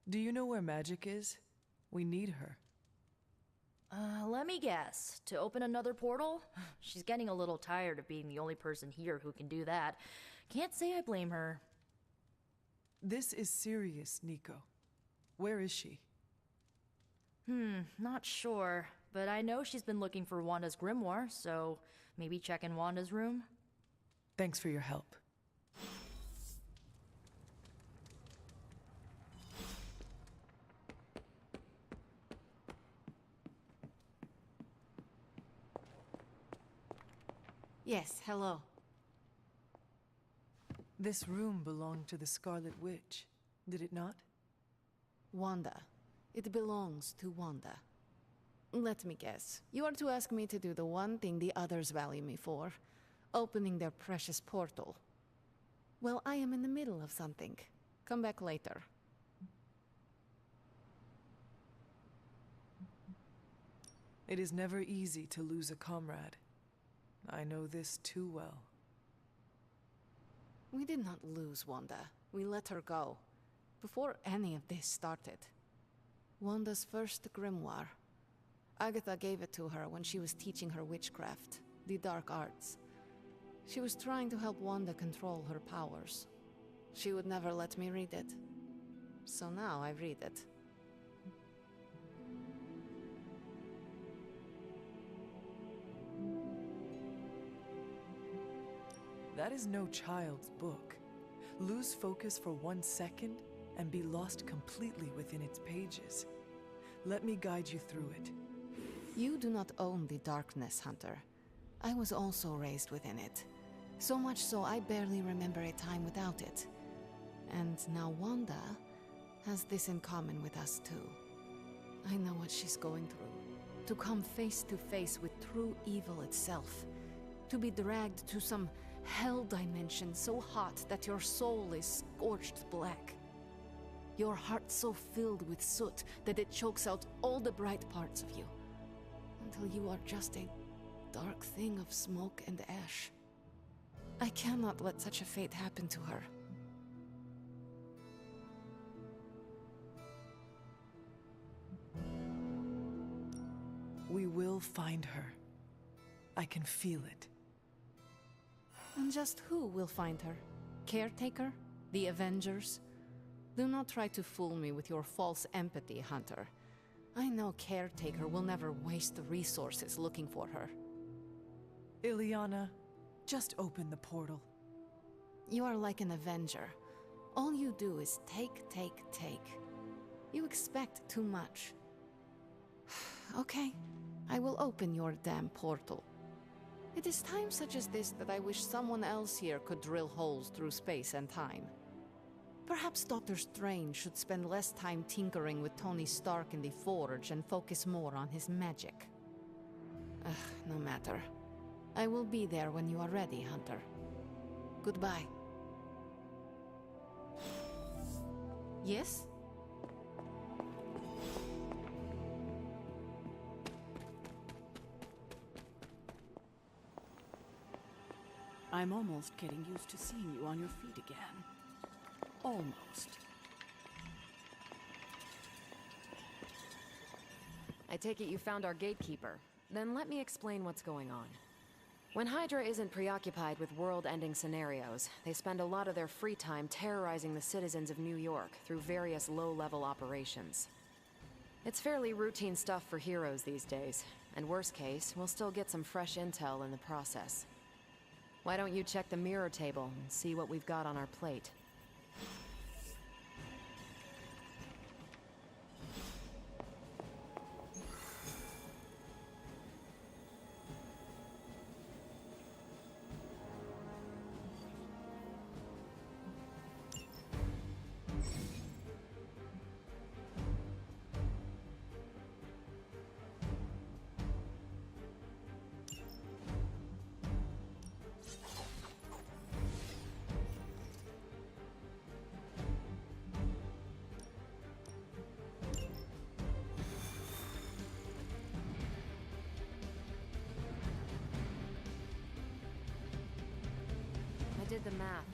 do you know where Magic is? We need her. Let me guess. To open another portal? She's getting a little tired of being the only person here who can do that. Can't say I blame her. This is serious, Nico. Where is she? Not sure. But I know she's been looking for Wanda's grimoire, so maybe check in Wanda's room? Thanks for your help. Yes, hello. This room belonged to the Scarlet Witch, did it not? Wanda. It belongs to Wanda. Let me guess. You are to ask me to do the one thing the others value me for. Opening their precious portal. Well, I am in the middle of something. Come back later. It is never easy to lose a comrade. I know this too well. We did not lose Wanda. We let her go. Before any of this started. Wanda's first grimoire. Agatha gave it to her when she was teaching her witchcraft, the dark arts. She was trying to help Wanda control her powers. She would never let me read it. So now I read it. That is no child's book. Lose focus for 1 second and be lost completely within its pages. Let me guide you through it. You do not own the darkness, Hunter. I was also raised within it. So much so I barely remember a time without it. And now Wanda has this in common with us too. I know what she's going through. To come face to face with true evil itself. To be dragged to some hell dimension so hot that your soul is scorched black. Your heart so filled with soot that it chokes out all the bright parts of you. Until you are just a dark thing of smoke and ash. I cannot let such a fate happen to her. We will find her. I can feel it. And just who will find her? Caretaker? The Avengers? Do not try to fool me with your false empathy, Hunter. I know Caretaker will never waste the resources looking for her. Illyana, just open the portal. You are like an Avenger. All you do is take, take, take. You expect too much. Okay, I will open your damn portal. It is times such as this that I wish someone else here could drill holes through space and time. Perhaps Doctor Strange should spend less time tinkering with Tony Stark in the Forge and focus more on his magic. No matter. I will be there when you are ready, Hunter. Goodbye. Yes? I'm almost getting used to seeing you on your feet again. Almost. I take it you found our gatekeeper. Then let me explain what's going on. When Hydra isn't preoccupied with world-ending scenarios, they spend a lot of their free time terrorizing the citizens of New York through various low-level operations. It's fairly routine stuff for heroes these days, and worst case, we'll still get some fresh intel in the process. Why don't you check the mirror table and see what we've got on our plate? I did the math.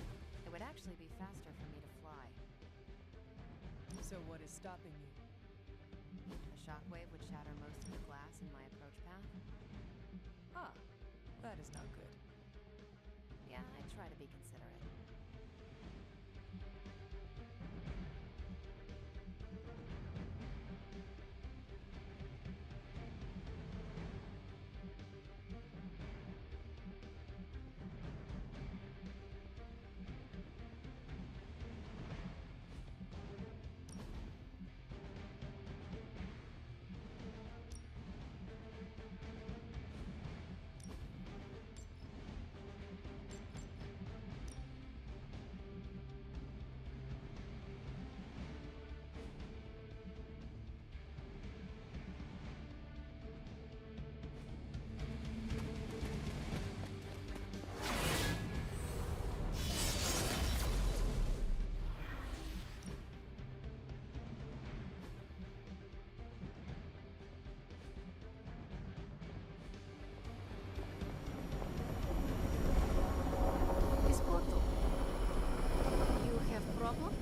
It would actually be faster for me to fly. So what is stopping you? A shockwave would shatter most of the glass in my approach path. Ah, that is not good. Yeah, I try to be considerate. You have problem?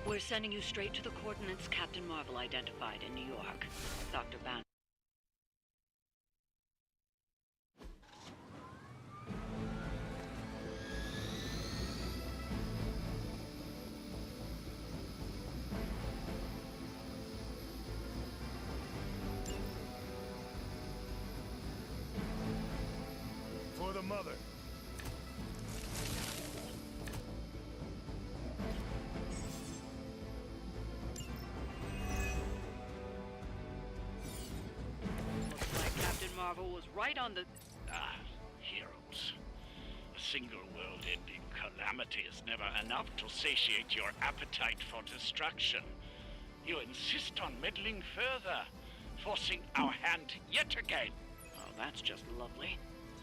We're sending you straight to the coordinates Captain Marvel identified in New York. Dr. Ban. For the mother. Marvel was right on the... Heroes. A single world-ending calamity is never enough to satiate your appetite for destruction. You insist on meddling further, forcing our hand yet again. Oh, that's just lovely.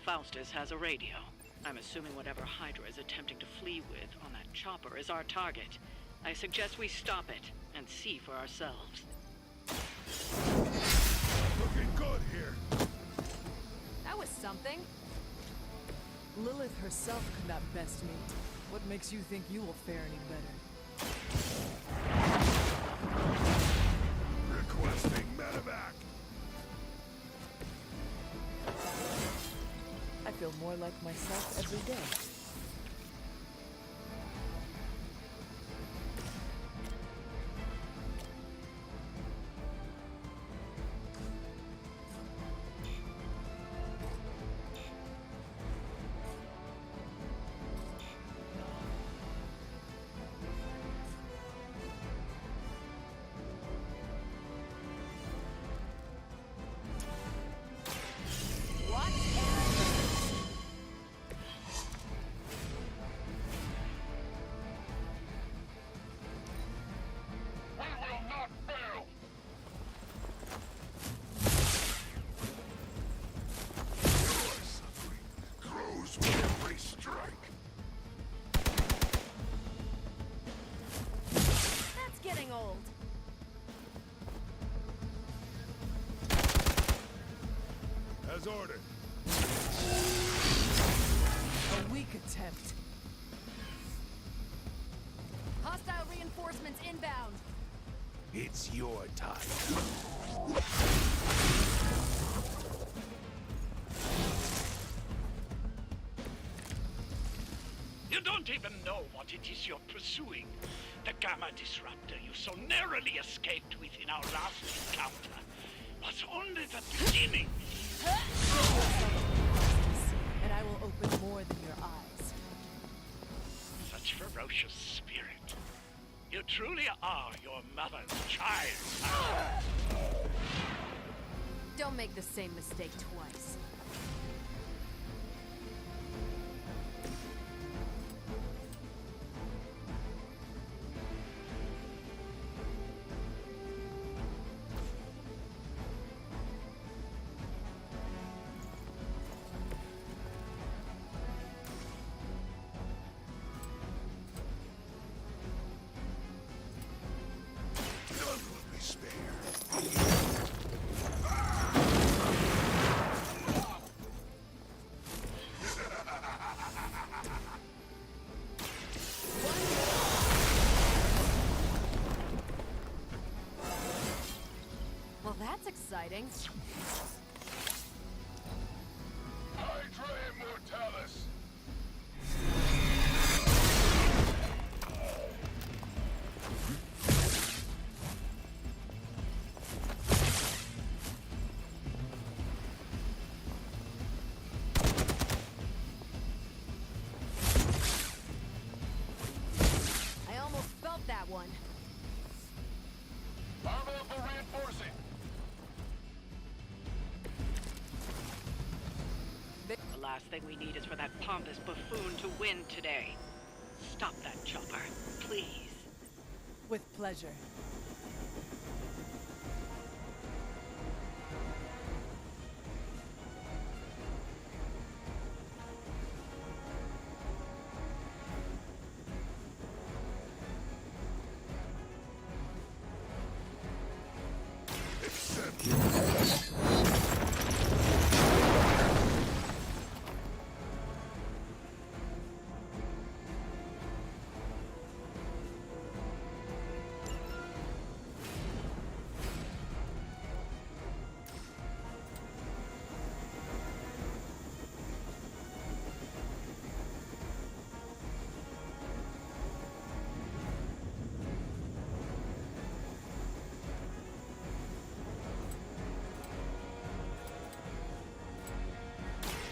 Faustus has a radio. I'm assuming whatever Hydra is attempting to flee with on that chopper is our target. I suggest we stop it and see for ourselves. Looking good here. That was something. Lilith herself could not best me. What makes you think you will fare any better? Requesting medevac. I feel more like myself every day. Old. As ordered. A weak attempt. Hostile reinforcements inbound. It's your time. don't even know what it is you're pursuing. The Gamma Disruptor you so narrowly escaped with in our last encounter was only the beginning. And I will open more than your eyes. Such ferocious spirit. You truly are your mother's child. Don't make the same mistake twice. Well, that's exciting. Hydra Immortalis! I almost felt that one. Armor for reinforcing! The last thing we need is for that pompous buffoon to win today. Stop that chopper, please. With pleasure.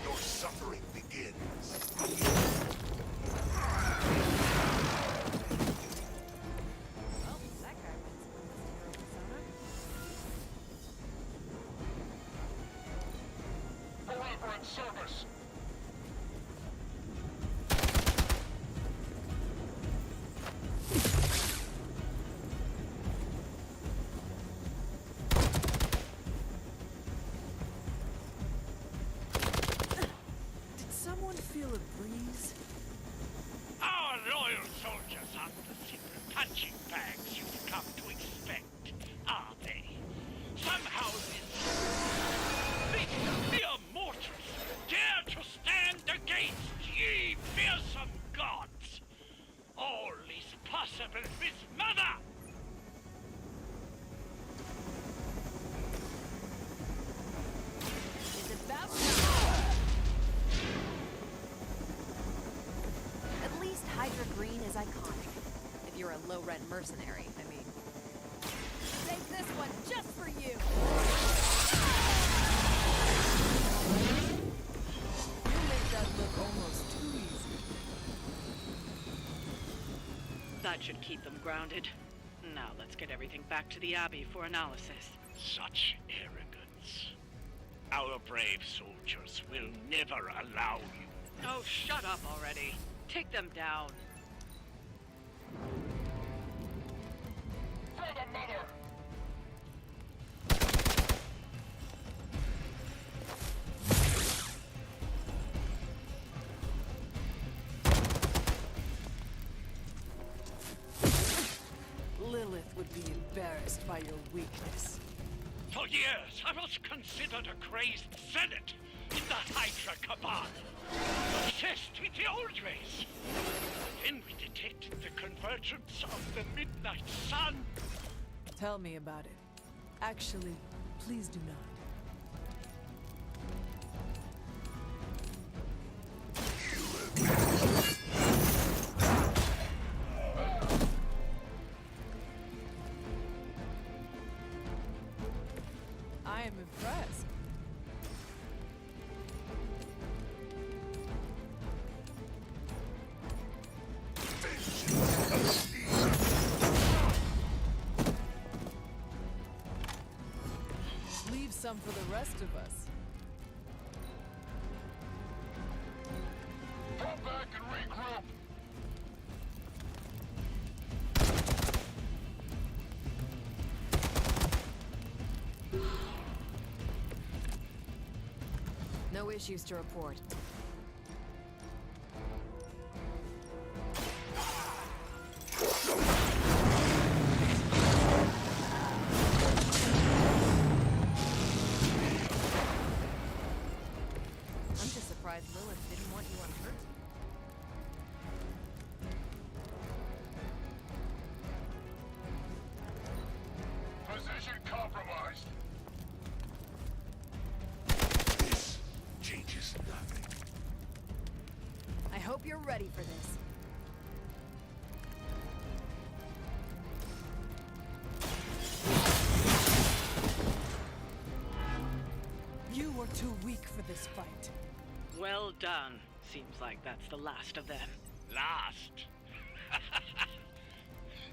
Your suffering begins. Forever in service! Did someone feel a breeze? Our loyal soldiers aren't the secret punching bags you've come to expect, are they? Somehow these mere mortals dare to stand against ye fearsome gods. All is possible with Mother! Is it about time? At least Hydra Green is iconic. If you're a low-rent mercenary, I mean. Take this one just for you! You made that look almost too easy. That should keep them grounded. Now let's get everything back to the Abbey for analysis. Such arrogance. Our brave soldiers will never allow you. Oh, shut up already. Take them down. For the mother! Lilith would be embarrassed by your weakness. For years, I was considered a crazed zealot in the Hydra Cabal. Obsessed with the old race. Then we detected the convergence of the Midnight Sun. Tell me about it. Actually, please do not. some for the rest of us. Fall back and regroup. No issues to report. I'm just surprised Lilith didn't want you unhurt. Position compromised. This changes nothing. I hope you're ready for this. You were too weak for this fight. Well done. Seems like that's the last of them. Last?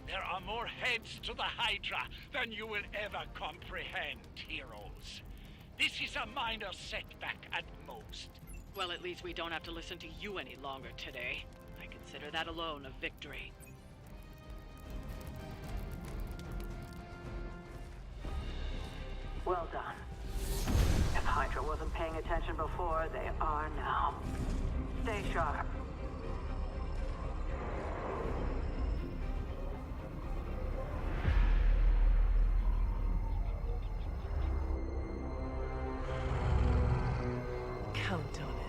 There are more heads to the Hydra than you will ever comprehend, heroes. This is a minor setback at most. Well, at least we don't have to listen to you any longer today. I consider that alone a victory. Well done. If Hydra wasn't paying attention before, they are now. Stay sharp. Count on it.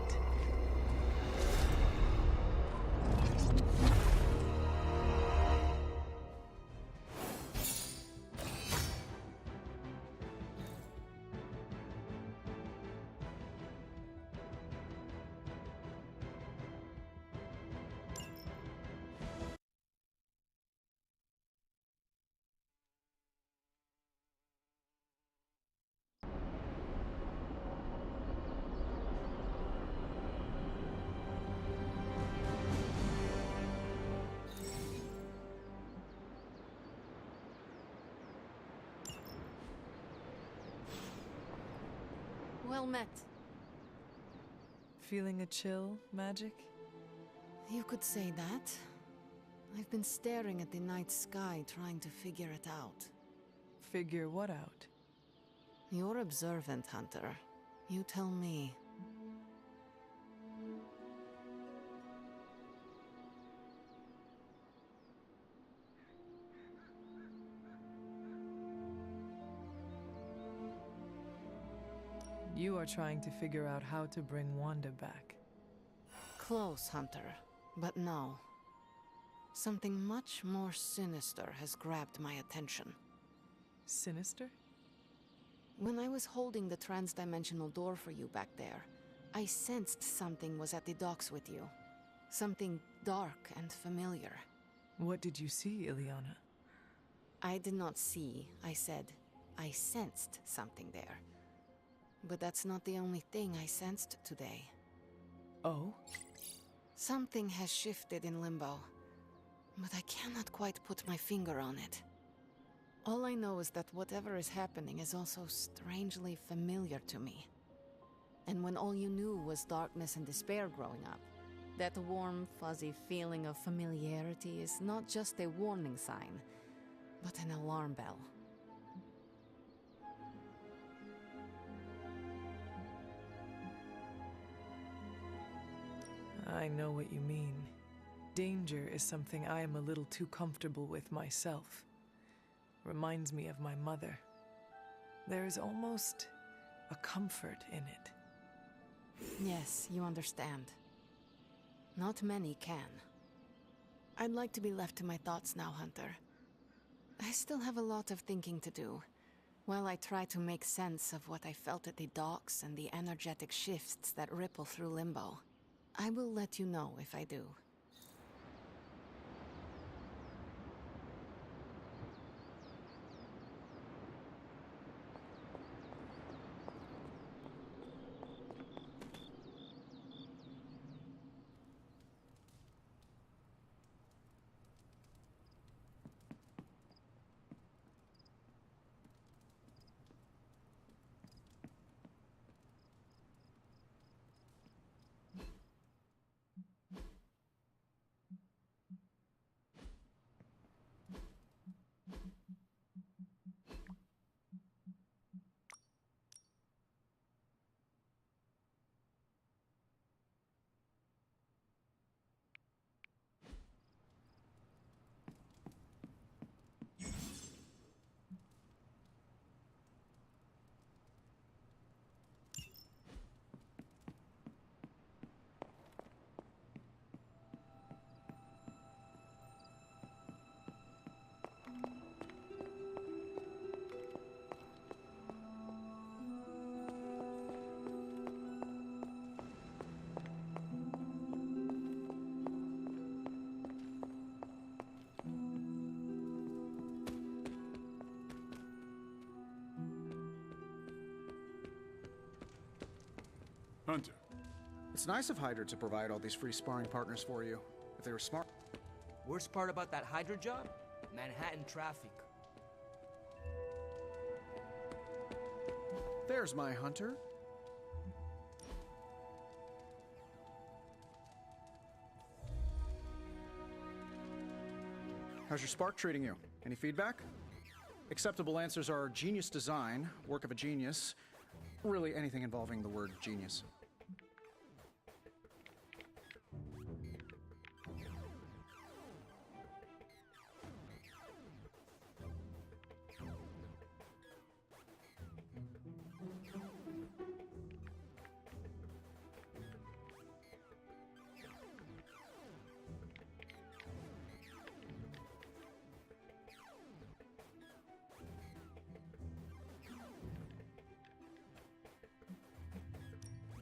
Well met. Feeling a chill, Magic? You could say that. I've been staring at the night sky trying to figure it out. Figure what out? You're observant, Hunter. You tell me. You are trying to figure out how to bring Wanda back. Close, Hunter. But no. Something much more sinister has grabbed my attention. Sinister? When I was holding the transdimensional door for you back there, I sensed something was at the docks with you. Something dark and familiar. What did you see, Ileana? I did not see, I said. I sensed something there. But that's not the only thing I sensed today. Oh? Something has shifted in Limbo, but I cannot quite put my finger on it. All I know is that whatever is happening is also strangely familiar to me. And when all you knew was darkness and despair growing up, that warm, fuzzy feeling of familiarity is not just a warning sign, but an alarm bell. I know what you mean. Danger is something I am a little too comfortable with myself. Reminds me of my mother. There is almost a comfort in it. Yes, you understand. Not many can. I'd like to be left to my thoughts now, Hunter. I still have a lot of thinking to do, while I try to make sense of what I felt at the docks and the energetic shifts that ripple through Limbo. I will let you know if I do. It's nice of Hydra to provide all these free sparring partners for you. If they were smart... Worst part about that Hydra job? Manhattan traffic. There's my hunter. How's your spark treating you? Any feedback? Acceptable answers are genius design, work of a genius, really anything involving the word genius.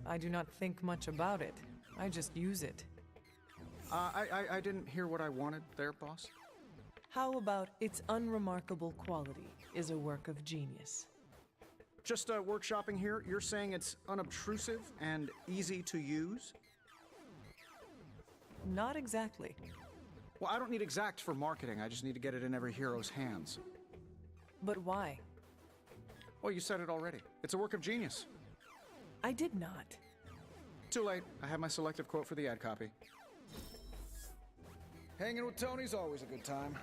I do not think much about it. I just use it. I didn't hear what I wanted there, boss. How about its unremarkable quality is a work of genius? Just workshopping here, you're saying it's unobtrusive and easy to use? Not exactly. Well, I don't need exact for marketing. I just need to get it in every hero's hands. But why? Well, you said it already. It's a work of genius. I did not. Too late. I have my selective quote for the ad copy. Hanging with Tony's always a good time.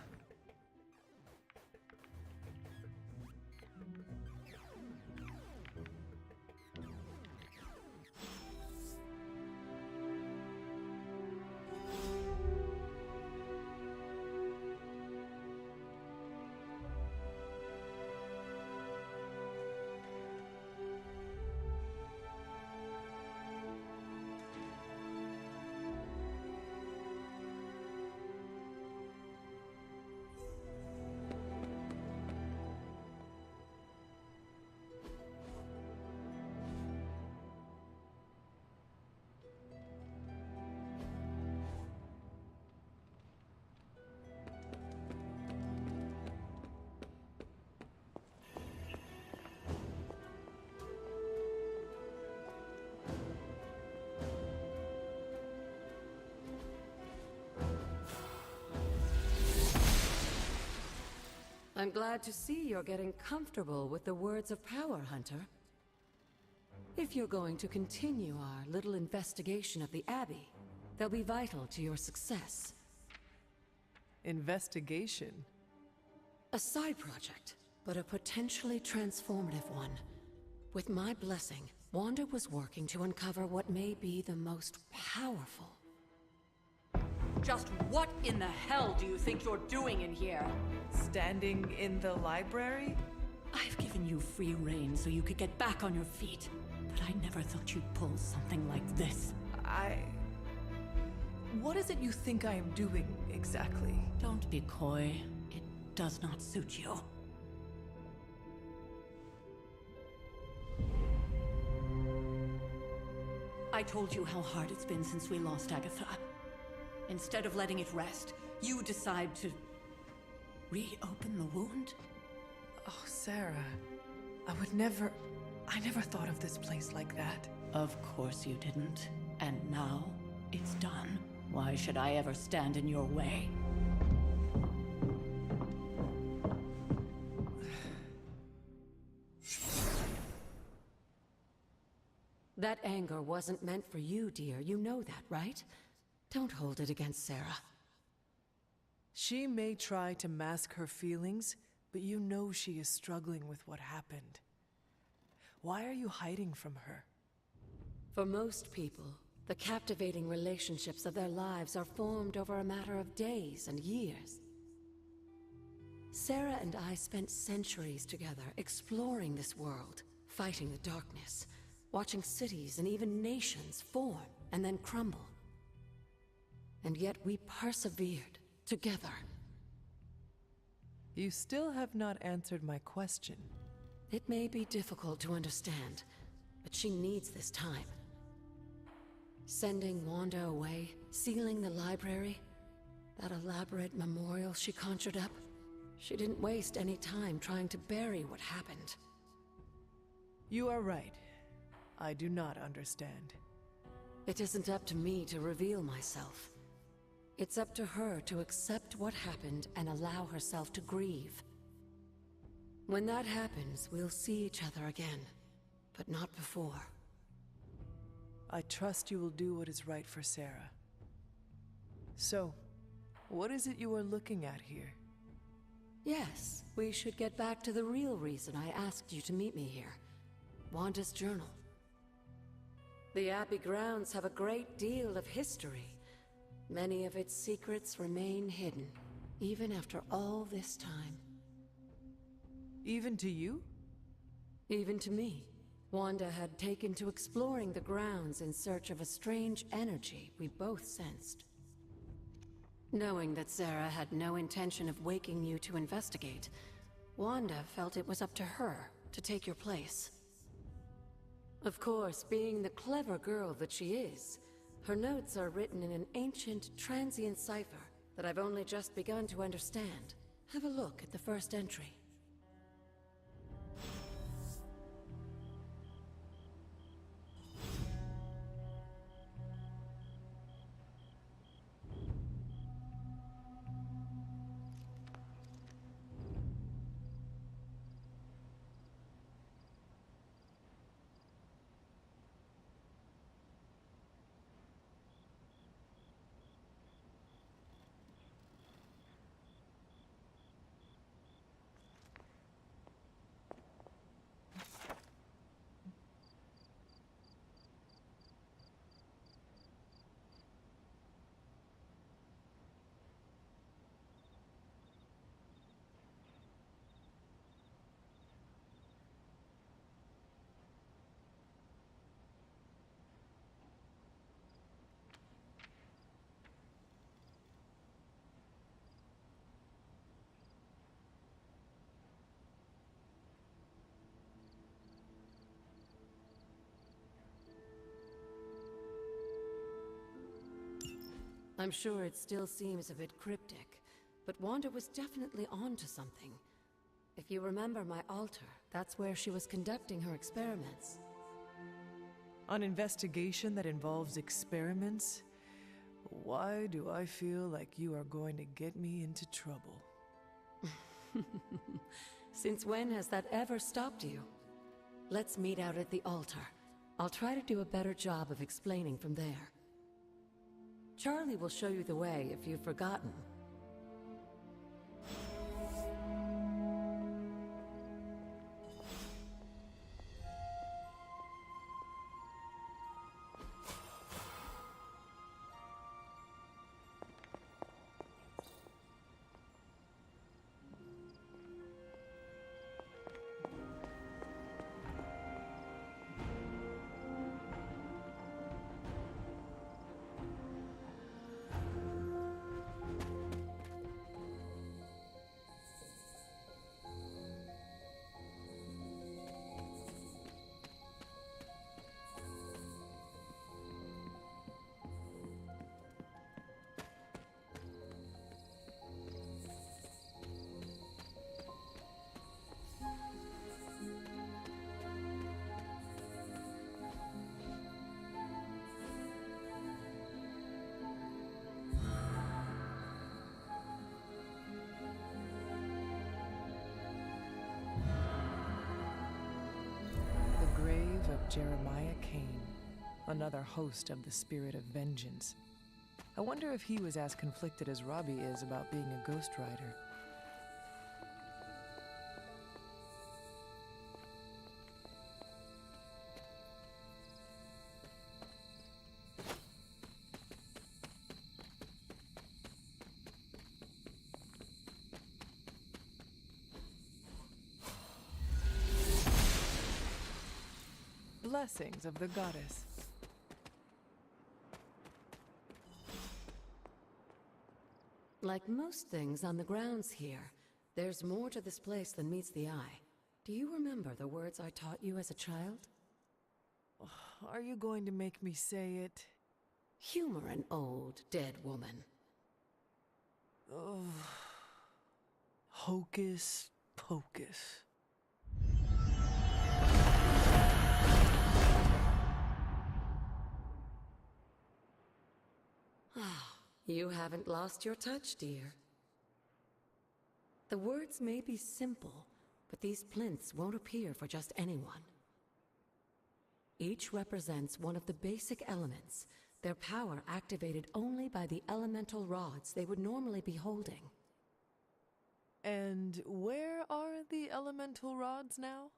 I'm glad to see you're getting comfortable with the words of power, Hunter. If you're going to continue our little investigation of the Abbey, they'll be vital to your success. Investigation? A side project, but a potentially transformative one. With my blessing, Wanda was working to uncover what may be the most powerful. Just what in the hell do you think you're doing in here? Standing in the library? I've given you free rein so you could get back on your feet. But I never thought you'd pull something like this. What is it you think I am doing, exactly? Don't be coy. It does not suit you. I told you how hard it's been since we lost Agatha. Instead of letting it rest, you decide to reopen the wound? Oh, Sarah. I never thought of this place like that. Of course you didn't. And now, it's done. Why should I ever stand in your way? That anger wasn't meant for you, dear. You know that, right? Don't hold it against Sarah. She may try to mask her feelings, but you know she is struggling with what happened. Why are you hiding from her? For most people, the captivating relationships of their lives are formed over a matter of days and years. Sarah and I spent centuries together exploring this world, fighting the darkness, watching cities and even nations form and then crumble. And yet we persevered, together. You still have not answered my question. It may be difficult to understand, but she needs this time. Sending Wanda away, sealing the library, that elaborate memorial she conjured up, she didn't waste any time trying to bury what happened. You are right. I do not understand. It isn't up to me to reveal myself. It's up to her to accept what happened and allow herself to grieve. When that happens, we'll see each other again, but not before. I trust you will do what is right for Sarah. So, what is it you are looking at here? Yes, we should get back to the real reason I asked you to meet me here. Wanda's journal. The Abbey grounds have a great deal of history. Many of its secrets remain hidden, even after all this time. Even to you? Even to me. Wanda had taken to exploring the grounds in search of a strange energy we both sensed. Knowing that Sarah had no intention of waking you to investigate, Wanda felt it was up to her to take your place. Of course, being the clever girl that she is, her notes are written in an ancient, transient cipher that I've only just begun to understand. Have a look at the first entry. I'm sure it still seems a bit cryptic, but Wanda was definitely onto something. If you remember my altar, that's where she was conducting her experiments. An investigation that involves experiments? Why do I feel like you are going to get me into trouble? Since when has that ever stopped you? Let's meet out at the altar. I'll try to do a better job of explaining from there. Charlie will show you the way if you've forgotten. Of Jeremiah Kane, another host of the Spirit of Vengeance. I wonder if he was as conflicted as Robbie is about being a Ghost Rider. Blessings of the goddess. Like most things on the grounds here, there's more to this place than meets the eye. Do you remember the words I taught you as a child? Are you going to make me say it? Humor an old, dead woman. Oh. Hocus pocus. You haven't lost your touch, dear. The words may be simple, but these plinths won't appear for just anyone. Each represents one of the basic elements, their power activated only by the elemental rods they would normally be holding. And where are the elemental rods now?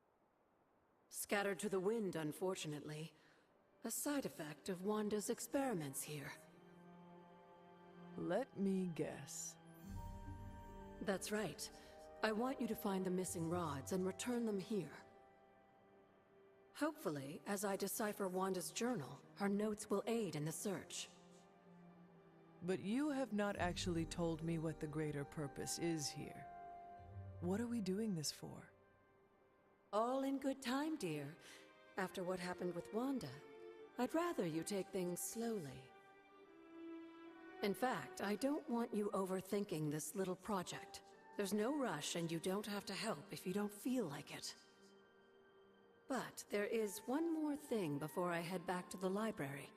Scattered to the wind, unfortunately. A side effect of Wanda's experiments here. Let me guess. That's right. I want you to find the missing rods and return them here. Hopefully, as I decipher Wanda's journal, her notes will aid in the search. But you have not actually told me what the greater purpose is here. What are we doing this for? All in good time, dear. After what happened with Wanda, I'd rather you take things slowly. In fact, I don't want you overthinking this little project. There's no rush, and you don't have to help if you don't feel like it. But there is one more thing before I head back to the library.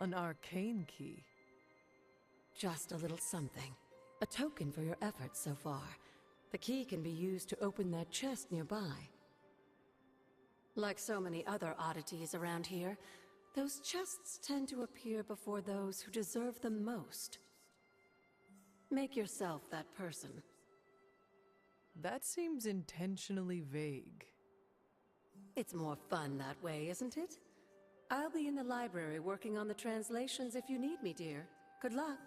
An arcane key. Just a little something. A token for your efforts so far. The key can be used to open that chest nearby. Like so many other oddities around here, those chests tend to appear before those who deserve them most. Make yourself that person. That seems intentionally vague. It's more fun that way, isn't it? I'll be in the library working on the translations if you need me, dear. Good luck.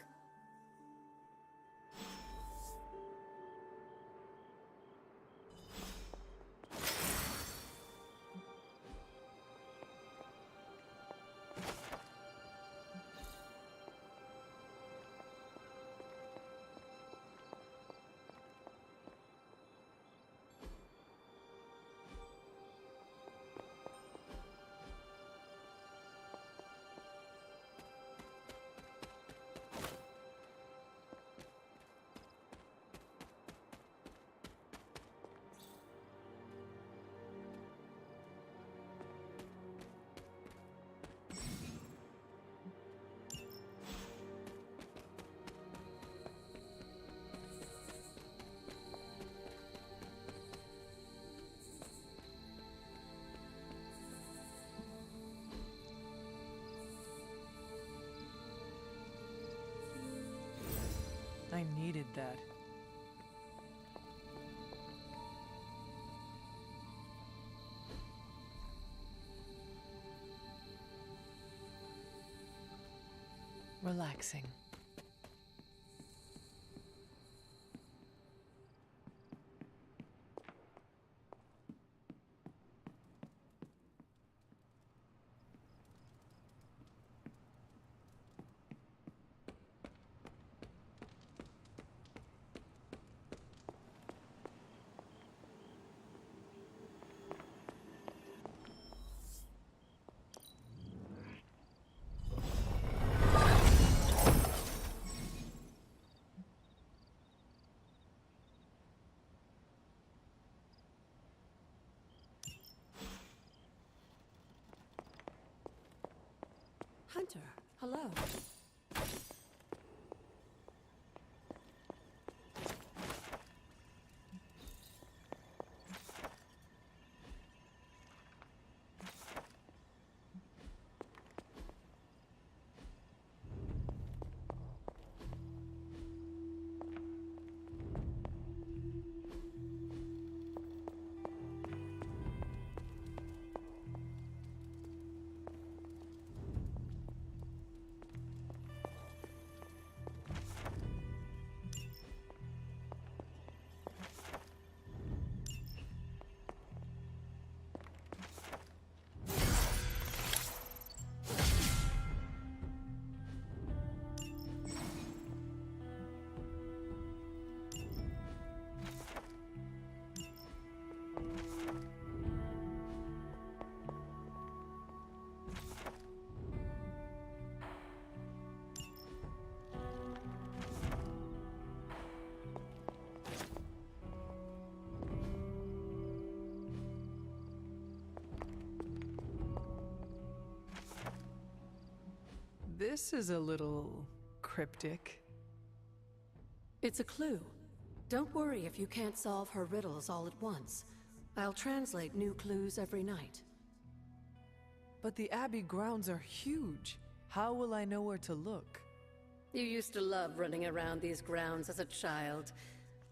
I needed that. Relaxing. Hunter, hello. This is a little cryptic. It's a clue. Don't worry if you can't solve her riddles all at once. I'll translate new clues every night. But the Abbey grounds are huge. How will I know where to look? You used to love running around these grounds as a child.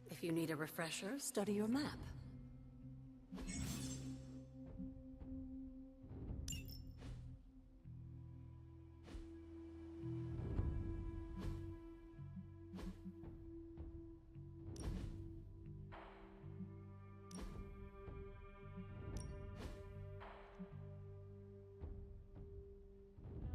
If you need a refresher, study your map.